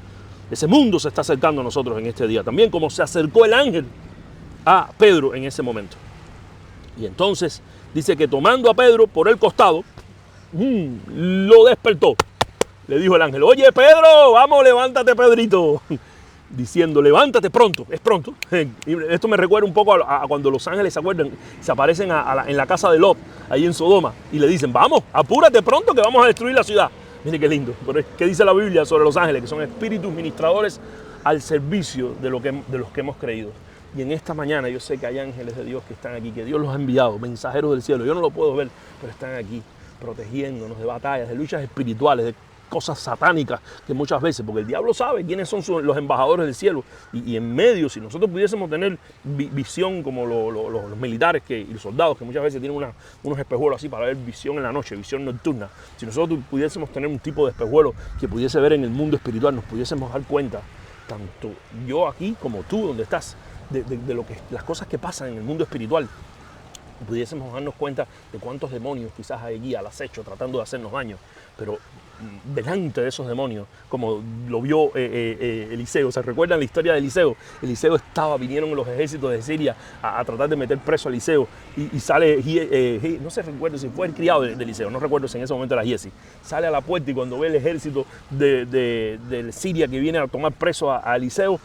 S1: Ese mundo se está acercando a nosotros en este día, también como se acercó el ángel a Pedro en ese momento. Y entonces dice que tomando a Pedro por el costado, lo despertó. Le dijo el ángel: oye Pedro, vamos, levántate Pedrito. Diciendo: levántate pronto, es pronto. Esto me recuerda un poco a cuando los ángeles se acuerdan, se aparecen en la casa de Lot, ahí en Sodoma, y le dicen: vamos, apúrate pronto que vamos a destruir la ciudad. Mire qué lindo. Pero ¿qué dice la Biblia sobre los ángeles? Que son espíritus ministradores al servicio de los que hemos creído. Y en esta mañana yo sé que hay ángeles de Dios que están aquí, que Dios los ha enviado, mensajeros del cielo. Yo no lo puedo ver, pero están aquí protegiéndonos de batallas, de luchas espirituales, de cosas satánicas que muchas veces, porque el diablo sabe quiénes son los embajadores del cielo. Y en medio, si nosotros pudiésemos tener visión como los militares y los soldados, que muchas veces tienen unos espejuelos así para ver visión en la noche, visión nocturna, si nosotros pudiésemos tener un tipo de espejuelo que pudiese ver en el mundo espiritual, nos pudiésemos dar cuenta, tanto yo aquí como tú donde estás, de lo que las cosas que pasan en el mundo espiritual, pudiésemos darnos cuenta de cuántos demonios quizás hay allí al acecho tratando de hacernos daño. Pero delante de esos demonios, como lo vio Eliseo, ¿se recuerdan la historia de Eliseo? Eliseo vinieron los ejércitos de Siria a tratar de meter preso a Eliseo, y sale, no se recuerda si fue el criado de Eliseo, no recuerdo si en ese momento era Giesi, sale a la puerta, y cuando ve el ejército de Siria que viene a tomar preso a Eliseo,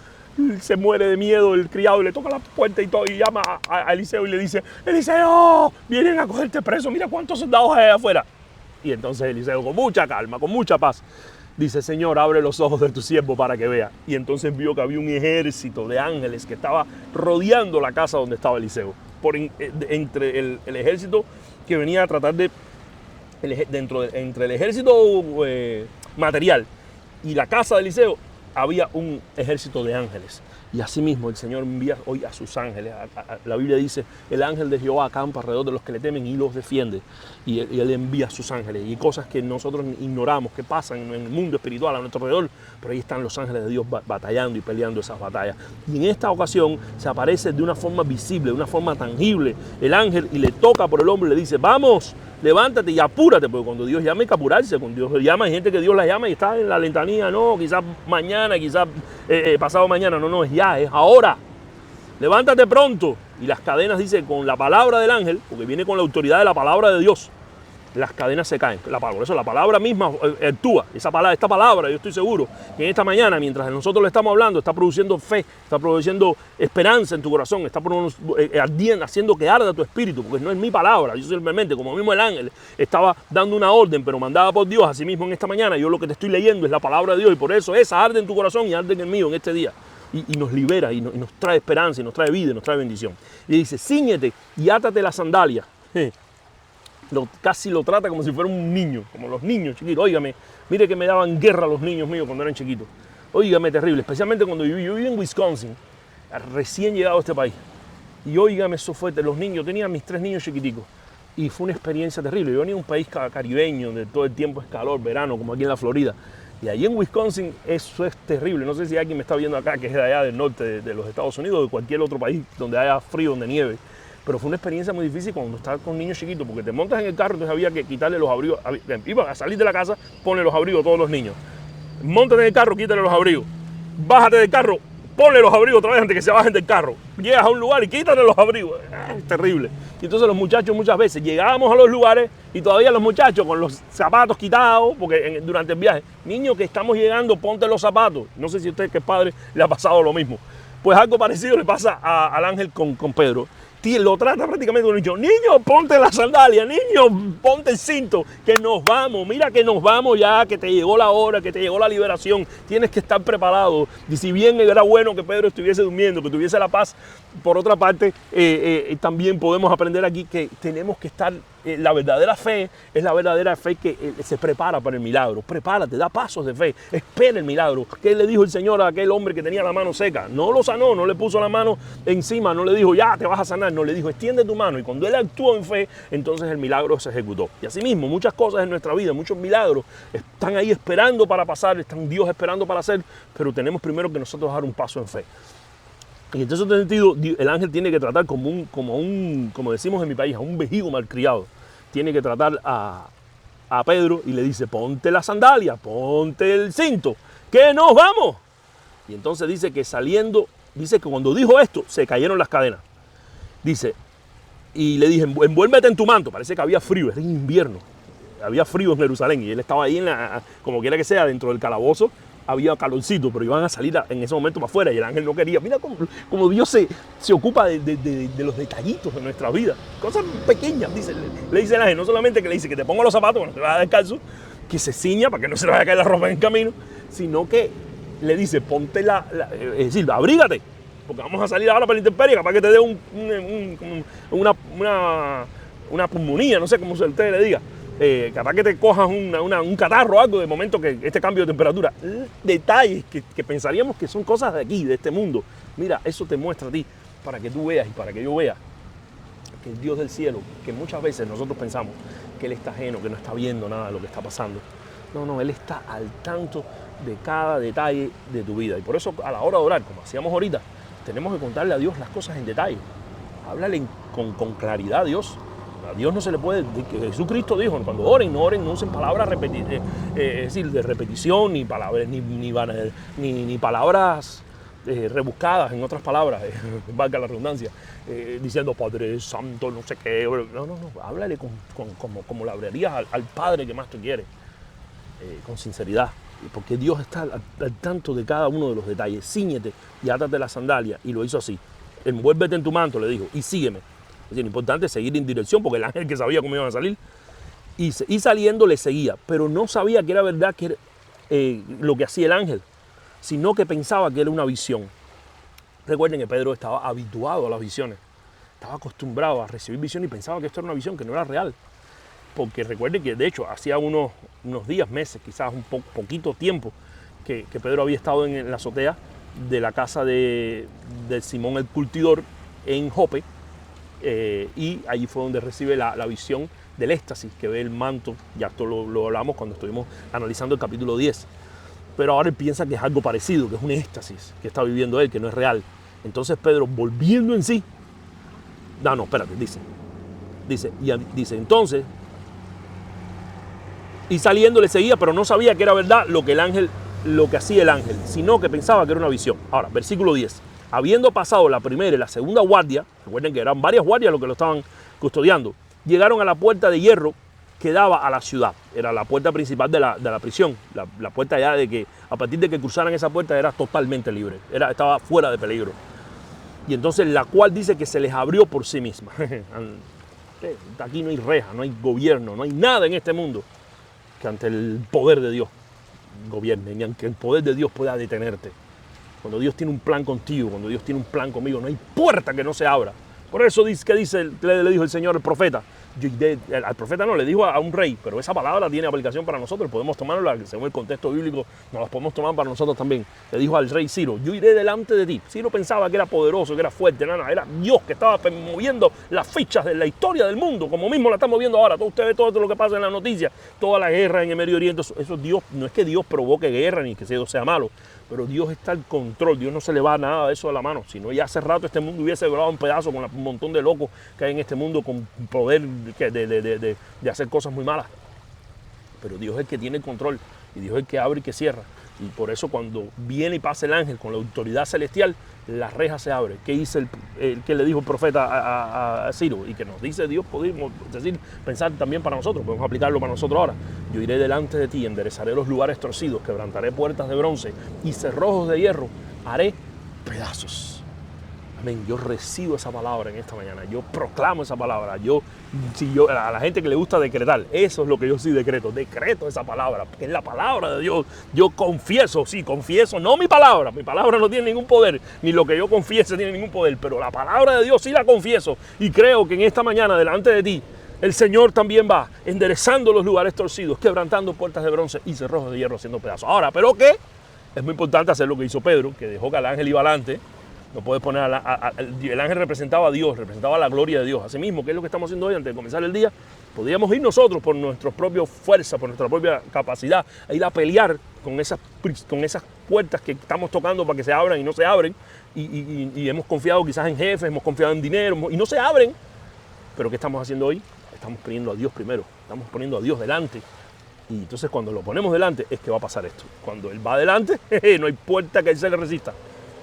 S1: se muere de miedo el criado, y le toca la puerta y todo, y llama a Eliseo y le dice: Eliseo, vienen a cogerte preso, mira cuántos soldados hay afuera. Y entonces Eliseo, con mucha calma, con mucha paz, dice: Señor, abre los ojos de tu siervo para que vea. Y entonces vio que había un ejército de ángeles que estaba rodeando la casa donde estaba Eliseo. Entre el ejército que venía a tratar entre el ejército material y la casa de Eliseo, había un ejército de ángeles. Y asimismo el Señor envía hoy a sus ángeles. La Biblia dice: el ángel de Jehová acampa alrededor de los que le temen y los defiende. Y él envía a sus ángeles. Y cosas que nosotros ignoramos, que pasan en el mundo espiritual a nuestro alrededor, pero ahí están los ángeles de Dios batallando y peleando esas batallas. Y en esta ocasión se aparece de una forma visible, de una forma tangible, el ángel, y le toca por el hombro y le dice: vamos, levántate y apúrate, porque cuando Dios llama hay que apurarse. Cuando Dios llama, hay gente que Dios la llama y está en la letanía, no, quizás mañana, quizás pasado mañana, no, es ya, es ahora. Levántate pronto. Y las cadenas, dice, con la palabra del ángel, porque viene con la autoridad de la palabra de Dios, las cadenas se caen. Por eso la palabra misma actúa. Esta palabra, yo estoy seguro que en esta mañana, mientras nosotros le estamos hablando, está produciendo fe, está produciendo esperanza en tu corazón, está haciendo que arda tu espíritu, porque no es mi palabra. Yo simplemente, como mismo el ángel estaba dando una orden, pero mandada por Dios, así mismo en esta mañana, yo lo que te estoy leyendo es la palabra de Dios, y por eso esa arde en tu corazón y arde en el mío en este día. Y nos libera, y nos trae esperanza, y nos trae vida, y nos trae bendición. Y dice: cíñete y átate las sandalias. Casi lo trata como si fuera un niño, como los niños chiquitos. Óigame, mire que me daban guerra los niños míos cuando eran chiquitos. Óigame, terrible, especialmente cuando yo viví en Wisconsin, recién llegado a este país. Y óigame, eso fue, los niños, tenía mis 3 niños chiquiticos. Y fue una experiencia terrible. Yo venía de un país caribeño, donde todo el tiempo es calor, verano, como aquí en la Florida. Y allí en Wisconsin eso es terrible. No sé si alguien me está viendo acá, que es de allá del norte de los Estados Unidos, o de cualquier otro país donde haya frío, donde nieve. Pero fue una experiencia muy difícil cuando estás con niños chiquitos, porque te montas en el carro, entonces había que quitarle los abrigos. Iba a salir de la casa, ponle los abrigos a todos los niños. Móntate en el carro, quítale los abrigos. Bájate del carro, ponle los abrigos otra vez antes que se bajen del carro. Llegas a un lugar y quítale los abrigos. Es terrible. Y entonces los muchachos muchas veces llegábamos a los lugares y todavía los muchachos con los zapatos quitados, porque durante el viaje, niño que estamos llegando, ponte los zapatos. No sé si a usted que es padre le ha pasado lo mismo. Pues algo parecido le pasa al ángel con Pedro. Lo trata prácticamente con un niño. Niño, ponte la sandalia. Niño, ponte el cinto. Que nos vamos. Mira que nos vamos ya. Que te llegó la hora. Que te llegó la liberación. Tienes que estar preparado. Y si bien era bueno que Pedro estuviese durmiendo, que tuviese la paz, por otra parte, también podemos aprender aquí que tenemos que estar... la verdadera fe es la verdadera fe que se prepara para el milagro. Prepárate, da pasos de fe, espera el milagro. ¿Qué le dijo el Señor a aquel hombre que tenía la mano seca? No lo sanó, no le puso la mano encima, no le dijo ya te vas a sanar, no le dijo extiende tu mano. Y cuando él actuó en fe, entonces el milagro se ejecutó. Y así mismo, muchas cosas en nuestra vida, muchos milagros están ahí esperando para pasar, están Dios esperando para hacer, pero tenemos primero que nosotros dar un paso en fe. Y en ese sentido, el ángel tiene que tratar como decimos en mi país, a un vejigo malcriado. Tiene que tratar a Pedro y le dice, ponte la sandalia, ponte el cinto, que nos vamos. Y entonces dice que saliendo, dice que cuando dijo esto, se cayeron las cadenas. Dice, y le dije, envuélvete en tu manto. Parece que había frío, era invierno. Había frío en Jerusalén y él estaba ahí, como quiera que sea, dentro del calabozo. Había calorcito, pero iban a salir en ese momento para afuera y el ángel no quería. Mira cómo Dios se ocupa de los detallitos de nuestra vida. Cosas pequeñas, le dice el ángel. No solamente que le dice que te ponga los zapatos cuando te vas a descalzo, que se ciña para que no se le vaya a caer la ropa en el camino, sino que le dice, ponte es decir, abrígate, porque vamos a salir ahora para la intemperie, capaz que te dé una pulmonía, no sé cómo usted le diga. Capaz que te cojas un catarro o algo de momento que este cambio de temperatura. Detalles que pensaríamos que son cosas de aquí, de este mundo. Mira, eso te muestra a ti para que tú veas y para que yo vea que el Dios del cielo, que muchas veces nosotros pensamos que Él está ajeno, que no está viendo nada de lo que está pasando. No, Él está al tanto de cada detalle de tu vida. Y por eso a la hora de orar, como hacíamos ahorita, tenemos que contarle a Dios las cosas en detalle. Háblale con claridad a Dios. A Dios no se le puede, Jesucristo dijo, cuando oren, no usen palabras es decir, de repetición, ni palabras, ni palabras rebuscadas, en otras palabras, valga la redundancia, diciendo Padre Santo, no sé qué. No, háblale como le hablarías al Padre que más te quiere, con sinceridad, porque Dios está al tanto de cada uno de los detalles. Cíñete y átate la sandalia, y lo hizo así. Envuélvete en tu manto, le dijo, y sígueme. Es decir, importante seguir en dirección, porque el ángel que sabía cómo iban a salir, y saliendo le seguía, pero no sabía que era verdad que era, lo que hacía el ángel, sino que pensaba que era una visión. Recuerden que Pedro estaba habituado a las visiones, estaba acostumbrado a recibir visiones y pensaba que esto era una visión, que no era real. Porque recuerden que de hecho hacía unos días, meses, quizás un poquito tiempo, que Pedro había estado en la azotea de la casa de Simón el curtidor en Jope, y allí fue donde recibe la visión del éxtasis, que ve el manto. Ya esto lo hablamos cuando estuvimos analizando el capítulo 10. Pero ahora él piensa que es algo parecido, que es un éxtasis que está viviendo él, que no es real. Entonces Pedro, volviendo en sí, no, espérate, dice, entonces, y saliendo le seguía, pero no sabía que era verdad lo que hacía el ángel, sino que pensaba que era una visión. Ahora, versículo 10. Habiendo pasado la primera y la segunda guardia, recuerden que eran varias guardias los que lo estaban custodiando, llegaron a la puerta de hierro que daba a la ciudad. Era la puerta principal de la prisión. La puerta ya de que a partir de que cruzaran esa puerta era totalmente libre. Estaba fuera de peligro. Y entonces la cual dice que se les abrió por sí misma. Aquí no hay reja, no hay gobierno, no hay nada en este mundo que ante el poder de Dios gobierne, ni aunque el poder de Dios pueda detenerte. Cuando Dios tiene un plan contigo, cuando Dios tiene un plan conmigo, no hay puerta que no se abra. Por eso le dijo el Señor al profeta. Al profeta no, le dijo a un rey, pero esa palabra tiene aplicación para nosotros. Podemos tomarla, según el contexto bíblico, nos las podemos tomar para nosotros también. Le dijo al rey Ciro, yo iré delante de ti. Ciro pensaba que era poderoso, que era fuerte, no, era Dios que estaba moviendo las fichas de la historia del mundo, como mismo la estamos viendo ahora. Usted ve todo lo que pasa en las noticias, toda la guerra en el Medio Oriente. Eso Dios, no es que Dios provoque guerra ni que eso sea malo, pero Dios está al control. Dios no se le va nada de eso de la mano. Si no, ya hace rato este mundo hubiese volado un pedazo con un montón de locos que hay en este mundo con poder de hacer cosas muy malas. Pero Dios es el que tiene el control y Dios es el que abre y que cierra. Y por eso cuando viene y pasa el ángel con la autoridad celestial, la reja se abre. ¿Qué dice el que le dijo el profeta a Ciro? Y que nos dice Dios, podemos decir, pensar también para nosotros, podemos aplicarlo para nosotros ahora. Yo iré delante de ti, enderezaré los lugares torcidos, quebrantaré puertas de bronce y cerrojos de hierro, haré pedazos. Amén. Yo recibo esa palabra en esta mañana. Yo proclamo esa palabra. A la gente que le gusta decretar, eso es lo que yo sí decreto. Decreto esa palabra, que es la palabra de Dios. Yo confieso, no mi palabra. Mi palabra no tiene ningún poder, ni lo que yo confiese tiene ningún poder, pero la palabra de Dios sí la confieso. Y creo que en esta mañana, delante de ti, el Señor también va enderezando los lugares torcidos, quebrantando puertas de bronce y cerrojos de hierro haciendo pedazos. Ahora, ¿pero qué? Es muy importante hacer lo que hizo Pedro, que dejó que el ángel iba adelante. No puedes poner el ángel representaba a Dios, representaba la gloria de Dios. Asimismo, ¿qué es lo que estamos haciendo hoy antes de comenzar el día? Podríamos ir nosotros por nuestras propias fuerzas, por nuestra propia capacidad, a ir a pelear con esas puertas que estamos tocando para que se abran y no se abren. Y hemos confiado quizás en jefes, hemos confiado en dinero y no se abren. Pero ¿qué estamos haciendo hoy? Estamos poniendo a Dios primero, estamos poniendo a Dios delante. Y entonces cuando lo ponemos delante es que va a pasar esto. Cuando Él va delante, no hay puerta que Él se le resista.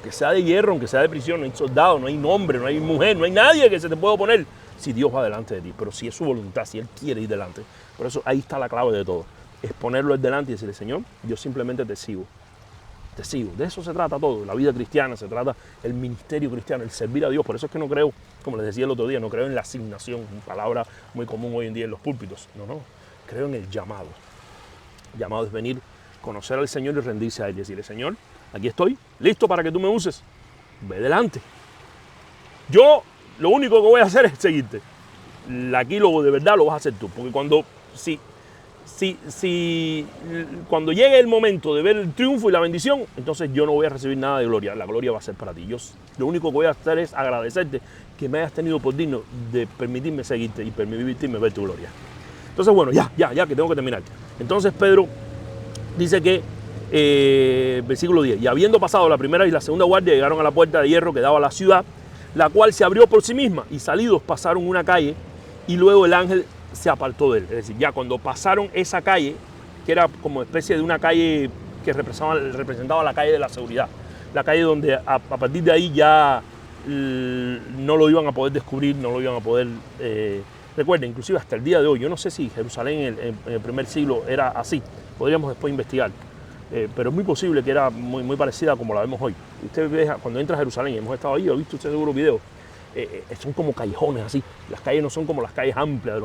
S1: Que sea de hierro, aunque sea de prisión, no hay soldado, no hay hombre, no hay mujer, no hay nadie que se te pueda oponer si Dios va delante de ti. Pero si es su voluntad, si Él quiere ir delante. Por eso ahí está la clave de todo. Es ponerlo Él delante y decirle, Señor, yo simplemente te sigo. Te sigo. De eso se trata todo. La vida cristiana, se trata el ministerio cristiano, el servir a Dios. Por eso es que no creo, como les decía el otro día, no creo en la asignación, una palabra muy común hoy en día en los púlpitos. No. Creo en el llamado. El llamado es venir, conocer al Señor y rendirse a Él y decirle, Señor, aquí estoy, listo para que tú me uses. Ve delante. Yo lo único que voy a hacer es seguirte. Aquí de verdad lo vas a hacer tú. Porque cuando llegue el momento de ver el triunfo y la bendición, entonces yo no voy a recibir nada de gloria. La gloria va a ser para ti. Yo lo único que voy a hacer es agradecerte que me hayas tenido por digno de permitirme seguirte y permitirme ver tu gloria. Entonces, bueno, ya, que tengo que terminar. Entonces Pedro dice que versículo 10, y habiendo pasado la primera y la segunda guardia, llegaron a la puerta de hierro que daba a la ciudad, la cual se abrió por sí misma, y salidos pasaron una calle, y luego el ángel se apartó de él. Es decir, ya cuando pasaron esa calle, que era como especie de una calle que representaba la calle de la seguridad, la calle donde a partir de ahí ya no lo iban a poder descubrir, no lo iban a poder... recuerden, inclusive hasta el día de hoy, yo no sé si Jerusalén en el primer siglo era así, podríamos después investigar. Pero es muy posible que era muy parecida como la vemos hoy. Usted ve, cuando entra a Jerusalén, hemos estado ahí, ha visto usted seguro videos, son como callejones así. Las calles no son como las calles amplias,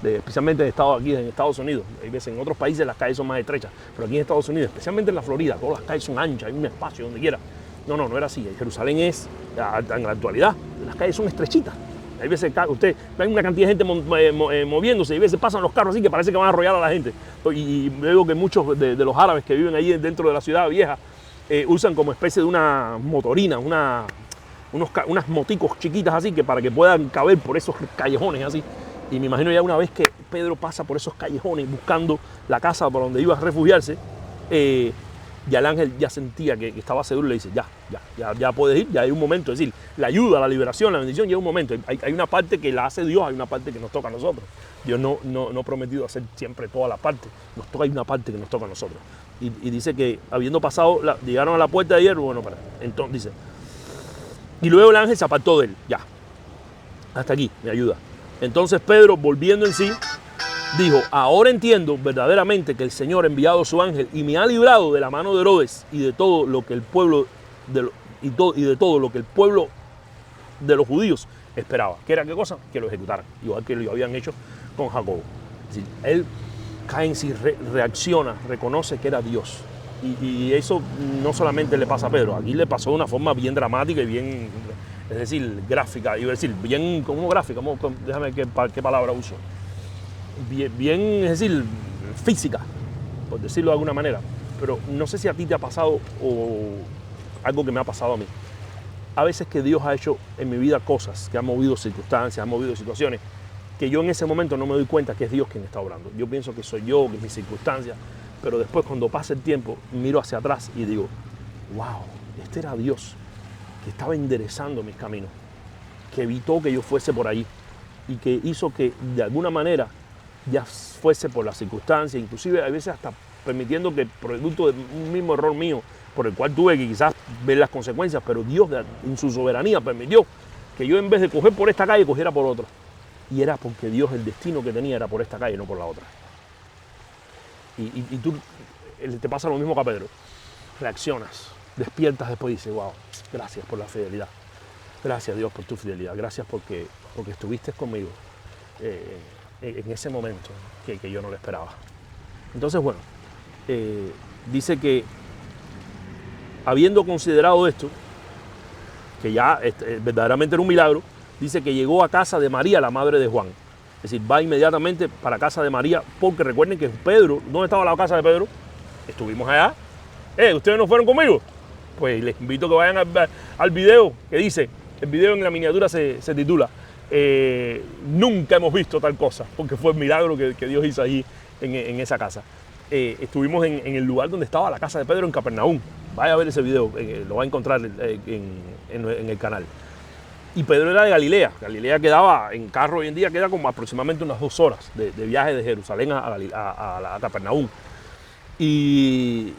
S1: especialmente aquí en Estados Unidos. Hay veces en otros países las calles son más estrechas, pero aquí en Estados Unidos, especialmente en la Florida, todas las calles son anchas, hay un espacio donde quiera. No era así. Jerusalén en la actualidad, las calles son estrechitas. Hay veces hay una cantidad de gente moviéndose y a veces pasan los carros así que parece que van a arrollar a la gente. Y veo que muchos de los árabes que viven ahí dentro de la ciudad vieja usan como especie de una motorina, unas moticos chiquitas así que para que puedan caber por esos callejones así. Y me imagino ya una vez que Pedro pasa por esos callejones buscando la casa por donde iba a refugiarse, ya el ángel ya sentía que estaba seguro y le dice, ya puedes ir, ya hay un momento. Es decir, la ayuda, la liberación, la bendición, ya hay un momento. Hay una parte que la hace Dios, hay una parte que nos toca a nosotros. Dios no ha prometido hacer siempre toda la parte. Hay una parte que nos toca a nosotros. Y dice que habiendo pasado, llegaron a la puerta de hierro, entonces dice, y luego el ángel se apartó de él, ya, hasta aquí, me ayuda. Entonces Pedro, volviendo en sí, dijo, ahora entiendo verdaderamente que el Señor ha enviado su ángel y me ha librado de la mano de Herodes y de todo lo que el pueblo de los judíos esperaba. ¿Qué era qué cosa? Que lo ejecutaran, igual que lo habían hecho con Jacobo. Es decir, él cae en sí, reacciona, reconoce que era Dios. Y eso no solamente le pasa a Pedro, aquí le pasó de una forma bien dramática y bien, es decir, gráfica, iba a decir, bien, como gráfica, déjame qué palabra uso. Bien, es decir, física, por decirlo de alguna manera. Pero no sé si a ti te ha pasado o algo que me ha pasado a mí. A veces que Dios ha hecho en mi vida cosas que han movido circunstancias, han movido situaciones, que yo en ese momento no me doy cuenta que es Dios quien está obrando. Yo pienso que soy yo, que es mi circunstancia, pero después cuando pasa el tiempo, miro hacia atrás y digo, wow, este era Dios que estaba enderezando mis caminos, que evitó que yo fuese por ahí y que hizo que de alguna manera ya fuese por las circunstancias, inclusive a veces hasta permitiendo que producto de un mismo error mío, por el cual tuve que quizás ver las consecuencias, pero Dios en su soberanía permitió que yo en vez de coger por esta calle, cogiera por otra. Y era porque Dios, el destino que tenía era por esta calle, no por la otra. Y tú, te pasa lo mismo que a Pedro. Reaccionas, despiertas después y dices, wow, gracias por la fidelidad. Gracias Dios por tu fidelidad. Gracias porque estuviste conmigo en ese momento que yo no lo esperaba. Entonces, bueno, dice que habiendo considerado esto, que ya verdaderamente era un milagro, dice que llegó a casa de María, la madre de Juan. Es decir, va inmediatamente para casa de María, porque recuerden que Pedro, ¿dónde estaba la casa de Pedro? Estuvimos allá. ¿Ustedes no fueron conmigo? Pues les invito a que vayan al video que dice, el video en la miniatura se titula Nunca hemos visto tal cosa, porque fue el milagro que Dios hizo allí en esa casa. Estuvimos en el lugar donde estaba la casa de Pedro en Capernaum. Vaya a ver ese video, lo va a encontrar en el canal. Y Pedro era de Galilea. Galilea quedaba en carro hoy en día, queda como aproximadamente unas 2 horas de viaje de Jerusalén a Capernaum. Y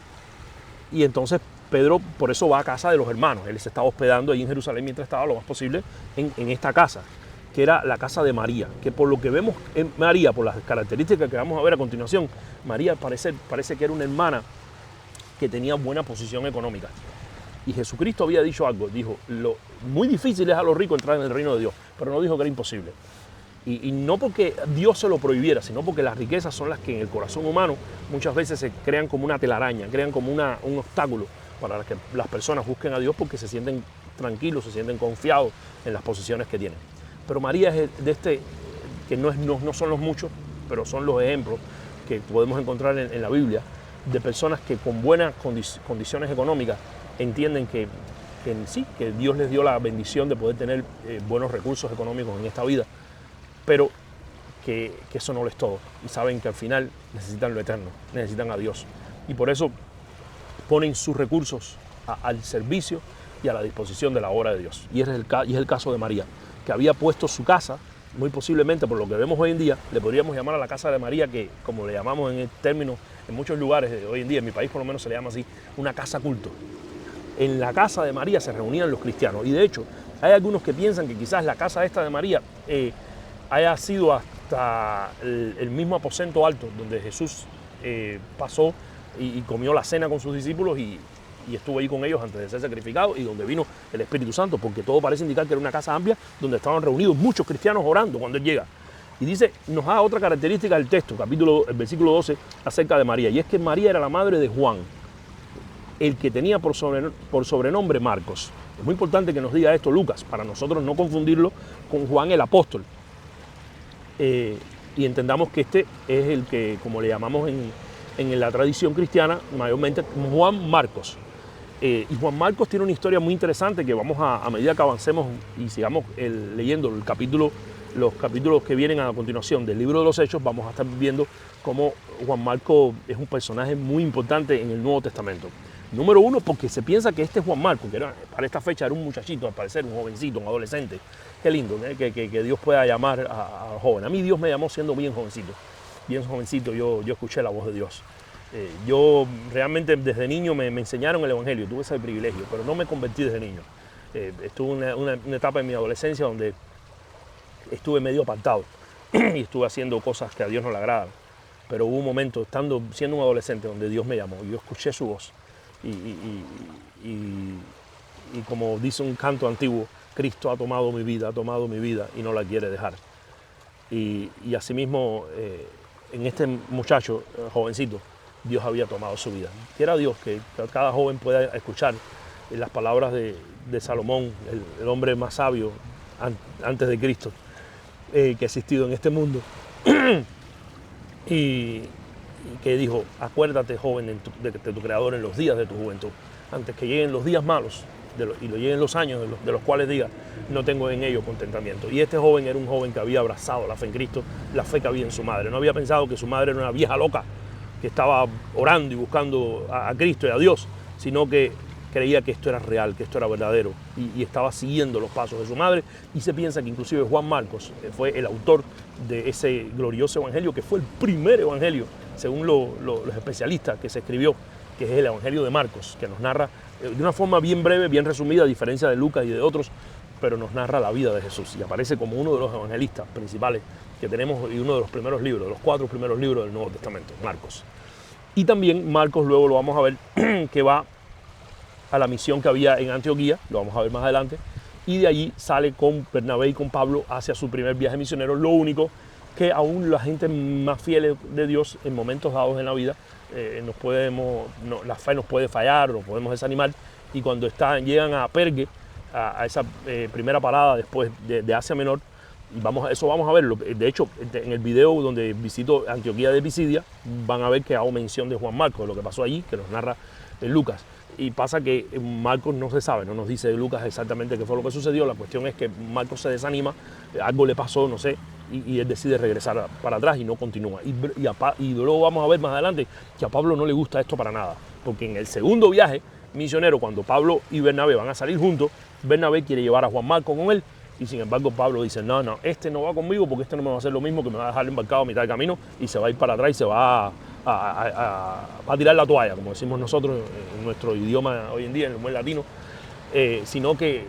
S1: entonces Pedro por eso va a casa de los hermanos. Él se estaba hospedando ahí en Jerusalén mientras estaba lo más posible en esta casa, que era la casa de María, que por lo que vemos en María, por las características que vamos a ver a continuación, María parece que era una hermana que tenía buena posición económica. Y Jesucristo había dicho algo, dijo, muy difícil es a los ricos entrar en el reino de Dios, pero no dijo que era imposible. Y no porque Dios se lo prohibiera, sino porque las riquezas son las que en el corazón humano muchas veces se crean como una telaraña, crean como un obstáculo para que las personas busquen a Dios porque se sienten tranquilos, se sienten confiados en las posiciones que tienen. Pero María es de que no son los muchos, pero son los ejemplos que podemos encontrar en la Biblia de personas que con buenas condiciones económicas entienden que Dios les dio la bendición de poder tener buenos recursos económicos en esta vida, pero que eso no lo es todo. Y saben que al final necesitan lo eterno, necesitan a Dios. Y por eso ponen sus recursos al servicio y a la disposición de la obra de Dios. Y es el caso de María, que había puesto su casa, muy posiblemente por lo que vemos hoy en día, le podríamos llamar a la casa de María, que como le llamamos en el término en muchos lugares de hoy en día, en mi país por lo menos se le llama así, una casa culto. En la casa de María se reunían los cristianos y de hecho hay algunos que piensan que quizás la casa esta de María haya sido hasta el mismo aposento alto donde Jesús pasó y comió la cena con sus discípulos y estuvo ahí con ellos antes de ser sacrificado y donde vino el Espíritu Santo, porque todo parece indicar que era una casa amplia donde estaban reunidos muchos cristianos orando cuando Él llega. Y dice, nos da otra característica del texto, el versículo 12, acerca de María, y es que María era la madre de Juan, el que tenía por sobrenombre Marcos. Es muy importante que nos diga esto Lucas, para nosotros no confundirlo con Juan el apóstol. Y entendamos que este es el que, como le llamamos en la tradición cristiana, mayormente Juan Marcos. Y Juan Marcos tiene una historia muy interesante que vamos a medida que avancemos y sigamos leyendo los capítulos que vienen a continuación del libro de los Hechos, vamos a estar viendo cómo Juan Marcos es un personaje muy importante en el Nuevo Testamento. Número uno, porque se piensa que este Juan Marcos, que para esta fecha era un muchachito, al parecer un jovencito, un adolescente. Qué lindo, ¿eh? que Dios pueda llamar a joven. A mí Dios me llamó siendo bien jovencito. Bien jovencito yo escuché la voz de Dios. Yo realmente desde niño me enseñaron el Evangelio, tuve ese privilegio, pero no me convertí desde niño. Estuve una etapa en mi adolescencia donde estuve medio apartado y estuve haciendo cosas que a Dios no le agradan. Pero hubo un momento, siendo un adolescente, donde Dios me llamó y yo escuché su voz. Y como dice un canto antiguo, Cristo ha tomado mi vida y no la quiere dejar. Y asimismo, en este muchacho jovencito, Dios había tomado su vida. Quiera Dios que cada joven pueda escuchar las palabras de Salomón, el hombre más sabio antes de Cristo que ha existido en este mundo. y que dijo, acuérdate joven de tu Creador en los días de tu juventud, antes que lleguen los días malos y lo lleguen los años de los cuales diga, no tengo en ello contentamiento. Y este joven era un joven que había abrazado la fe en Cristo, la fe que había en su madre. No había pensado que su madre era una vieja loca que estaba orando y buscando a Cristo y a Dios, sino que creía que esto era real, que esto era verdadero y estaba siguiendo los pasos de su madre, y se piensa que inclusive Juan Marcos fue el autor de ese glorioso evangelio, que fue el primer evangelio, según los especialistas, que se escribió, que es el evangelio de Marcos, que nos narra de una forma bien breve, bien resumida, a diferencia de Lucas y de otros, pero nos narra la vida de Jesús y aparece como uno de los evangelistas principales que tenemos y uno de los primeros libros, de los 4 primeros libros del Nuevo Testamento, Marcos. Y también Marcos, luego lo vamos a ver, que va a la misión que había en Antioquía, lo vamos a ver más adelante, y de allí sale con Bernabé y con Pablo hacia su primer viaje misionero. Lo único que aún la gente más fiel de Dios en momentos dados en la vida, la fe nos puede fallar, nos podemos desanimar, y cuando llegan a Pergue, a esa primera parada después de Asia Menor, eso vamos a verlo. De hecho, en el video donde visito Antioquía de Pisidia, van a ver que hago mención de Juan Marcos, de lo que pasó allí, que nos narra Lucas. Y pasa que Marcos no se sabe, no nos dice de Lucas exactamente qué fue lo que sucedió. La cuestión es que Marcos se desanima, algo le pasó, no sé, y él decide regresar para atrás y no continúa. Y luego vamos a ver más adelante que a Pablo no le gusta esto para nada, porque en el segundo viaje misionero, cuando Pablo y Bernabé van a salir juntos, Bernabé quiere llevar a Juan Marcos con él, y sin embargo Pablo dice, no, este no va conmigo porque este no me va a hacer lo mismo, que me va a dejar embarcado a mitad de camino, y se va a ir para atrás y se va a tirar la toalla, como decimos nosotros en nuestro idioma hoy en día, en el buen latino, sino que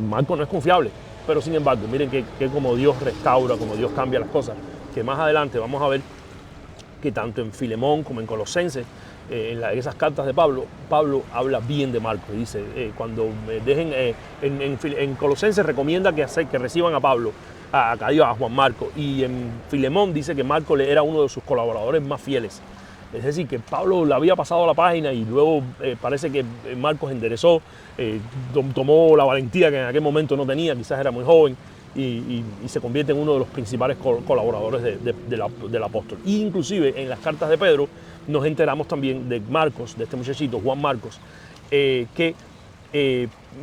S1: Marcos no es confiable. Pero sin embargo, miren que como Dios restaura, como Dios cambia las cosas, que más adelante vamos a ver que tanto en Filemón como en Colosenses, en esas cartas de Pablo habla bien de Marcos. Dice, cuando en Colosenses recomienda que reciban a Pablo, a Juan Marcos, y en Filemón dice que Marcos era uno de sus colaboradores más fieles. Es decir, que Pablo le había pasado la página y luego parece que Marcos enderezó, tomó la valentía que en aquel momento no tenía, quizás era muy joven, y se convierte en uno de los principales colaboradores del apóstol. E inclusive en las cartas de Pedro nos enteramos también de Marcos, de este muchachito, Juan Marcos, que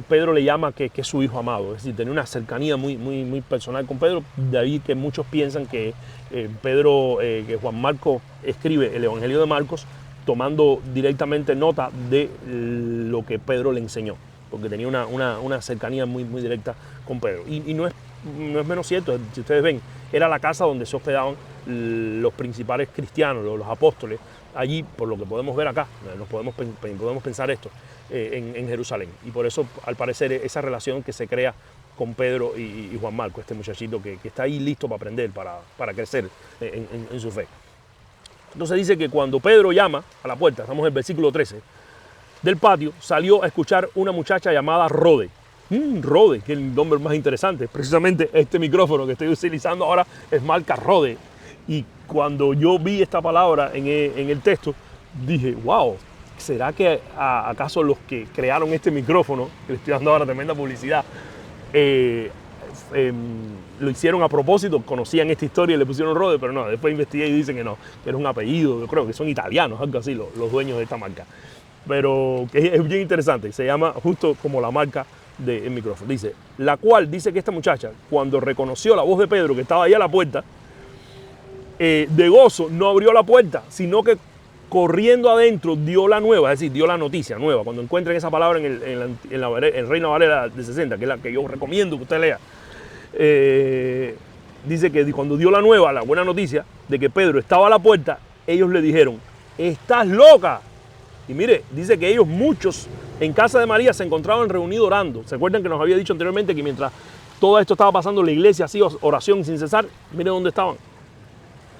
S1: Pedro le llama que es su hijo amado. Es decir, tenía una cercanía muy personal con Pedro. De ahí que muchos piensan que que Juan Marcos escribe el Evangelio de Marcos tomando directamente nota de lo que Pedro le enseñó, porque tenía una cercanía muy directa con Pedro. Y no es menos cierto. Si ustedes ven, era la casa donde se hospedaban los principales cristianos, los apóstoles, allí, por lo que podemos ver acá, podemos pensar esto, en Jerusalén. Y por eso, al parecer, esa relación que se crea con Pedro y Juan Marcos, este muchachito que está ahí listo para aprender, para crecer en su fe. Entonces dice que cuando Pedro llama a la puerta, estamos en el versículo 13, del patio salió a escuchar una muchacha llamada Rode. Rode, que es el nombre más interesante. Precisamente este micrófono que estoy utilizando ahora es marca Rode. Y cuando yo vi esta palabra en el texto, dije, wow, ¿será que acaso los que crearon este micrófono, que le estoy dando ahora tremenda publicidad, lo hicieron a propósito, conocían esta historia y le pusieron Rode? Pero no, después investigué y dicen que no, que era un apellido, yo creo que son italianos, algo así, los dueños de esta marca. Pero es bien interesante, se llama justo como la marca del micrófono. Dice, la cual dice que esta muchacha, cuando reconoció la voz de Pedro que estaba ahí a la puerta, de gozo no abrió la puerta, sino que corriendo adentro dio la nueva, es decir, dio la noticia nueva. Cuando encuentren esa palabra en Reina Valera de 60, que es la que yo recomiendo que usted lea, dice que cuando dio la nueva, la buena noticia de que Pedro estaba a la puerta, ellos le dijeron, estás loca. Y mire, dice que ellos muchos en casa de María se encontraban reunidos orando. ¿Se acuerdan que nos había dicho anteriormente que mientras todo esto estaba pasando, la iglesia hacía oración sin cesar? Mire dónde estaban.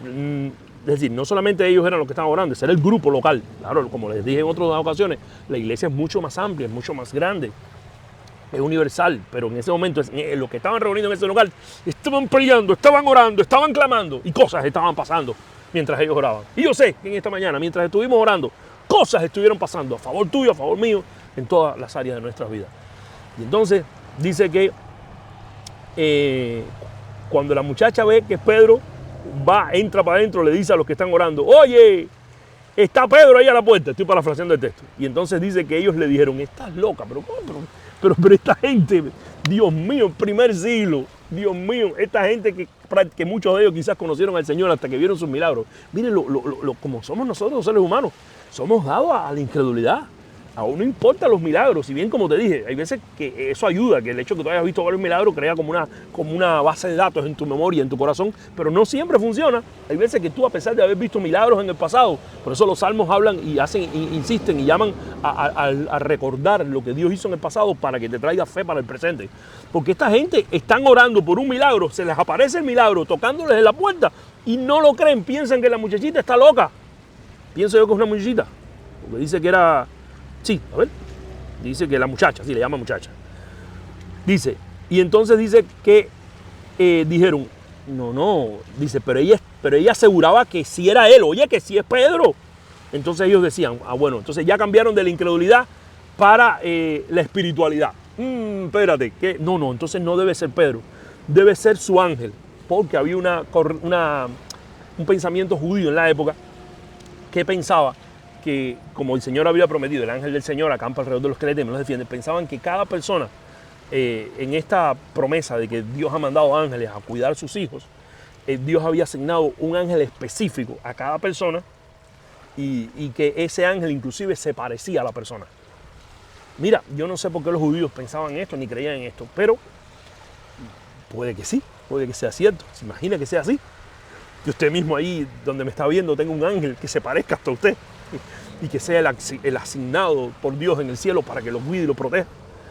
S1: Es decir, no solamente ellos eran los que estaban orando, ese era el grupo local. Claro, como les dije en otras ocasiones, la iglesia es mucho más amplia, es mucho más grande, es universal, pero en ese momento los que estaban reunidos en ese local estaban peleando, estaban orando, estaban clamando y cosas estaban pasando mientras ellos oraban. Y yo sé que en esta mañana, mientras estuvimos orando, cosas estuvieron pasando a favor tuyo, a favor mío, en todas las áreas de nuestras vidas. Y entonces dice que cuando la muchacha ve que Pedro entra para adentro, le dice a los que están orando, oye, está Pedro ahí a la puerta. Estoy parafraseando el texto. Y entonces dice que ellos le dijeron, estás loca, pero ¿cómo? Pero esta gente, Dios mío, primer siglo, Dios mío, esta gente que muchos de ellos quizás conocieron al Señor hasta que vieron sus milagros. Miren como somos nosotros los seres humanos, somos dados a la incredulidad, Aún no importa los milagros, si bien como te dije, hay veces que eso ayuda, que el hecho de que tú hayas visto varios milagros crea como una base de datos en tu memoria, en tu corazón, pero no siempre funciona. Hay veces que tú, a pesar de haber visto milagros en el pasado, por eso los salmos hablan y insisten y llaman a recordar lo que Dios hizo en el pasado para que te traiga fe para el presente. Porque esta gente están orando por un milagro, se les aparece el milagro tocándoles en la puerta y no lo creen, piensan que la muchachita está loca. Pienso yo que es una muchachita, porque dice que era... Sí, a ver, dice que la muchacha, sí, le llama muchacha. Dice, y entonces dice que dijeron, no, dice, pero ella aseguraba que sí era él, oye, que sí es Pedro. Entonces ellos decían, bueno, entonces ya cambiaron de la incredulidad para la espiritualidad. Espérate, que no, entonces no debe ser Pedro, debe ser su ángel, porque había un pensamiento judío en la época que pensaba que, como el Señor había prometido, el ángel del Señor acampa alrededor de los que le temen, los defiende, pensaban que cada persona, en esta promesa de que Dios ha mandado ángeles a cuidar a sus hijos, Dios había asignado un ángel específico a cada persona y que ese ángel inclusive se parecía a la persona. Mira, yo no sé por qué los judíos pensaban esto ni creían en esto, pero puede que sí, puede que sea cierto. ¿Se imagina que sea así? Que usted mismo ahí donde me está viendo tenga un ángel que se parezca hasta usted y que sea el asignado por Dios en el cielo para que lo cuide y lo proteja.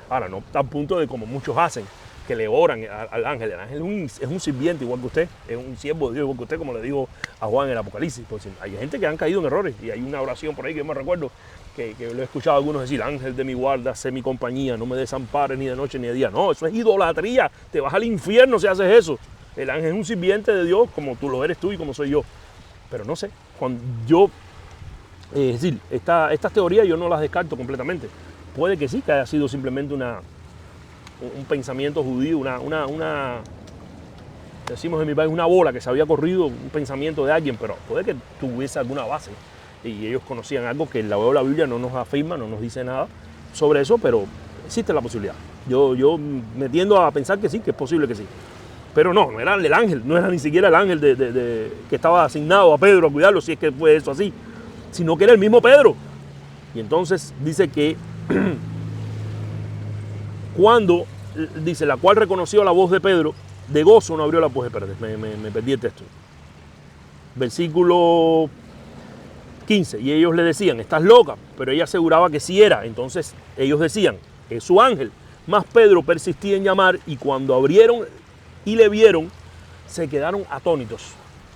S1: Ahora, no está al punto de como muchos hacen, que le oran al ángel. El ángel es un sirviente igual que usted, es un siervo de Dios igual que usted, como le dijo a Juan en el Apocalipsis. Pues hay gente que han caído en errores y hay una oración por ahí que yo me recuerdo que lo he escuchado a algunos decir: ángel de mi guarda, sé mi compañía, no me desampares ni de noche ni de día. No, eso es idolatría, te vas al infierno si haces eso. El ángel es un sirviente de Dios como tú lo eres tú y como soy yo. Pero no sé, cuando yo... Es decir, estas teorías yo no las descarto completamente. Puede que sí, que haya sido simplemente un pensamiento judío, decimos en mi país, una bola que se había corrido, un pensamiento de alguien, pero puede que tuviese alguna base. Y ellos conocían algo que la Biblia no nos afirma, no nos dice nada sobre eso, pero existe la posibilidad. Yo me tiendo a pensar que sí, que es posible que sí. Pero no era el ángel, no era ni siquiera el ángel que estaba asignado a Pedro a cuidarlo, si es que fue eso así, sino que era el mismo Pedro. Y entonces dice que cuando, dice, la cual reconoció la voz de Pedro, de gozo no abrió la puerta. Espérate, me perdí el texto. Versículo 15, y ellos le decían: estás loca, pero ella aseguraba que sí era. Entonces ellos decían: es su ángel. Mas Pedro persistía en llamar, y cuando abrieron y le vieron, se quedaron atónitos.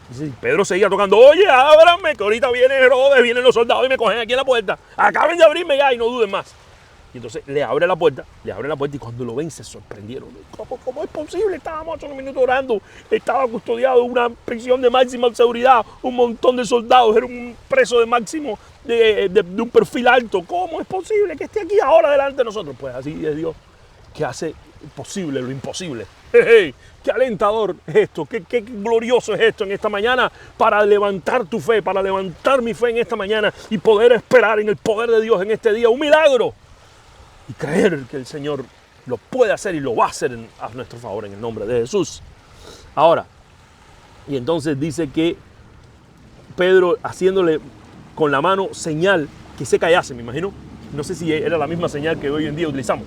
S1: Dice, Pedro seguía tocando: oye, ábrame, que ahorita viene Herodes, vienen los soldados y me cogen aquí en la puerta. Acaben de abrirme ya y no duden más. Y entonces le abren la puerta y cuando lo ven se sorprendieron. ¿Cómo es posible? Estábamos hace unos minutos orando, estaba custodiado en una prisión de máxima seguridad, un montón de soldados, era un preso de máximo, de un perfil alto. ¿Cómo es posible que esté aquí ahora delante de nosotros? Pues así es Dios, que hace posible lo imposible. ¡Hey! ¡Qué alentador es esto! ¡Qué glorioso es esto en esta mañana! Para levantar tu fe, para levantar mi fe en esta mañana y poder esperar en el poder de Dios en este día un milagro. Y creer que el Señor lo puede hacer y lo va a hacer a nuestro favor en el nombre de Jesús. Ahora, y entonces dice que Pedro, haciéndole con la mano señal que se callase, me imagino. No sé si era la misma señal que hoy en día utilizamos.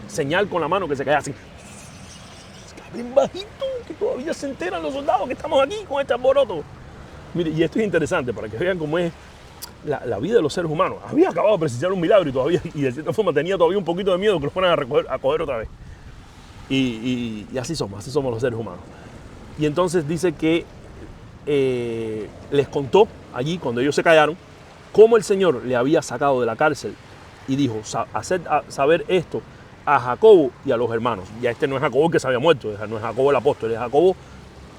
S1: Señal con la mano que se callase. Bien bajito, que todavía se enteran los soldados que estamos aquí con este alboroto. Mire, y esto es interesante para que vean cómo es la vida de los seres humanos. Había acabado de presenciar un milagro y de cierta forma tenía todavía un poquito de miedo que los fueran a coger otra vez. Y así somos los seres humanos. Y entonces dice que les contó allí, cuando ellos se callaron, cómo el Señor le había sacado de la cárcel y dijo: hacer saber esto a Jacobo y a los hermanos. Ya este no es Jacobo que se había muerto, no es Jacobo el apóstol, es Jacobo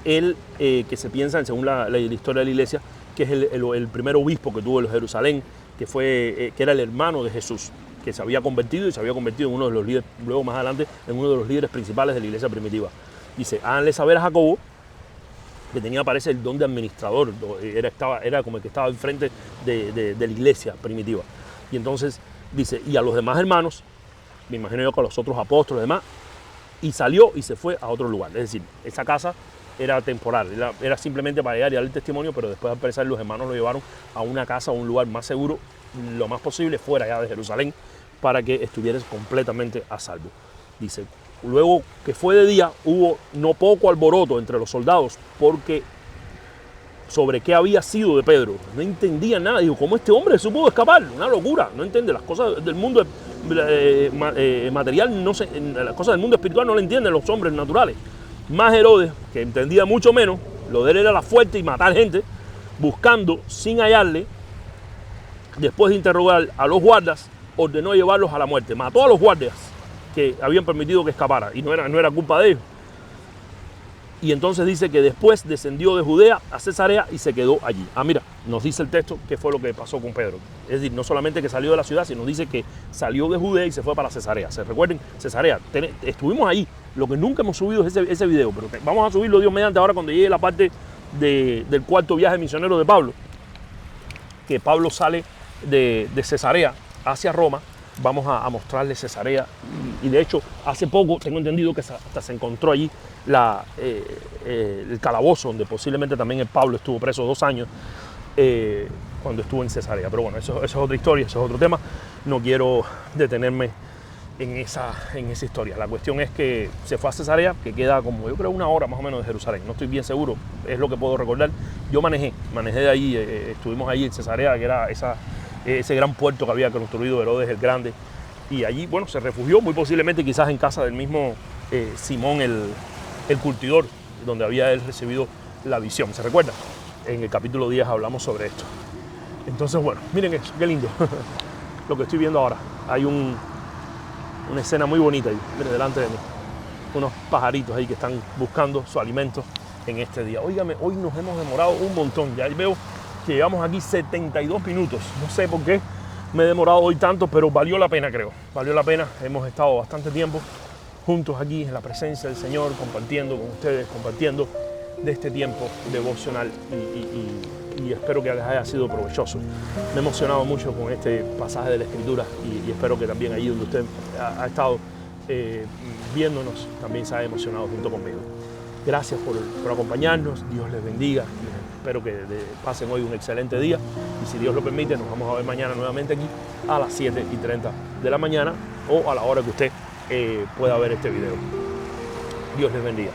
S1: el que se piensa, según la historia de la iglesia, que es el primer obispo que tuvo en Jerusalén, que era el hermano de Jesús, que se había convertido en uno de los líderes, luego más adelante, en uno de los líderes principales de la iglesia primitiva. Dice: háganle saber a Jacobo, que tenía, parece, el don de administrador, era como el que estaba al frente de la iglesia primitiva. Y entonces dice: y a los demás hermanos, me imagino yo con los otros apóstoles y demás, y salió y se fue a otro lugar. Es decir, esa casa era temporal, era simplemente para llegar y dar el testimonio, pero después al parecer los hermanos lo llevaron a una casa o un lugar más seguro lo más posible fuera ya de Jerusalén para que estuvieras completamente a salvo. Dice, luego que fue de día, hubo no poco alboroto entre los soldados porque sobre qué había sido de Pedro. No entendía nada. Digo, ¿cómo este hombre se pudo escapar? Una locura. No entiende las cosas del mundo material, no se, las cosas del mundo espiritual no le entienden los hombres naturales. Más Herodes, que entendía mucho menos, lo de él era la fuerte y matar gente, buscando sin hallarle, después de interrogar a los guardas, ordenó llevarlos a la muerte. Mató a los guardias que habían permitido que escapara y no era culpa de ellos. Y entonces dice que después descendió de Judea a Cesarea y se quedó allí. Mira, nos dice el texto qué fue lo que pasó con Pedro. Es decir, no solamente que salió de la ciudad, sino dice que salió de Judea y se fue para Cesarea. ¿Se recuerden? Cesarea. Estuvimos ahí. Lo que nunca hemos subido es ese video, pero vamos a subirlo, Dios mediante, ahora cuando llegue la parte del cuarto viaje misionero de Pablo. Que Pablo sale de Cesarea hacia Roma. Vamos a mostrarle Cesarea. Y de hecho, hace poco tengo entendido que hasta se encontró allí el calabozo donde posiblemente también el Pablo estuvo preso 2 años cuando estuvo en Cesarea. Pero bueno, eso es otra historia, eso es otro tema. No quiero detenerme en esa historia. La cuestión es que se fue a Cesarea, que queda como yo creo 1 hora más o menos de Jerusalén. No estoy bien seguro, es lo que puedo recordar. Yo manejé de ahí, estuvimos ahí en Cesarea, que era ese gran puerto que había construido Herodes el Grande. Y allí, bueno, se refugió muy posiblemente quizás en casa del mismo Simón el curtidor, donde había él recibido la visión. ¿Se recuerda? En el capítulo 10 hablamos sobre esto. Entonces, bueno, miren eso, qué lindo. Lo que estoy viendo ahora. Hay una escena muy bonita ahí, miren, delante de mí. Unos pajaritos ahí que están buscando su alimento en este día. Óigame, hoy nos hemos demorado un montón. Ya veo que llevamos aquí 72 minutos. No sé por qué me he demorado hoy tanto, pero valió la pena, creo. Valió la pena. Hemos estado bastante tiempo juntos aquí en la presencia del Señor, compartiendo con ustedes, compartiendo de este tiempo devocional y espero que les haya sido provechoso. Me he emocionado mucho con este pasaje de la Escritura y espero que también allí donde usted ha estado viéndonos también se haya emocionado junto conmigo. Gracias por acompañarnos, Dios les bendiga, espero que pasen hoy un excelente día y si Dios lo permite nos vamos a ver mañana nuevamente aquí a las 7:30 de la mañana o a la hora que usted pueda ver este video. Dios les bendiga.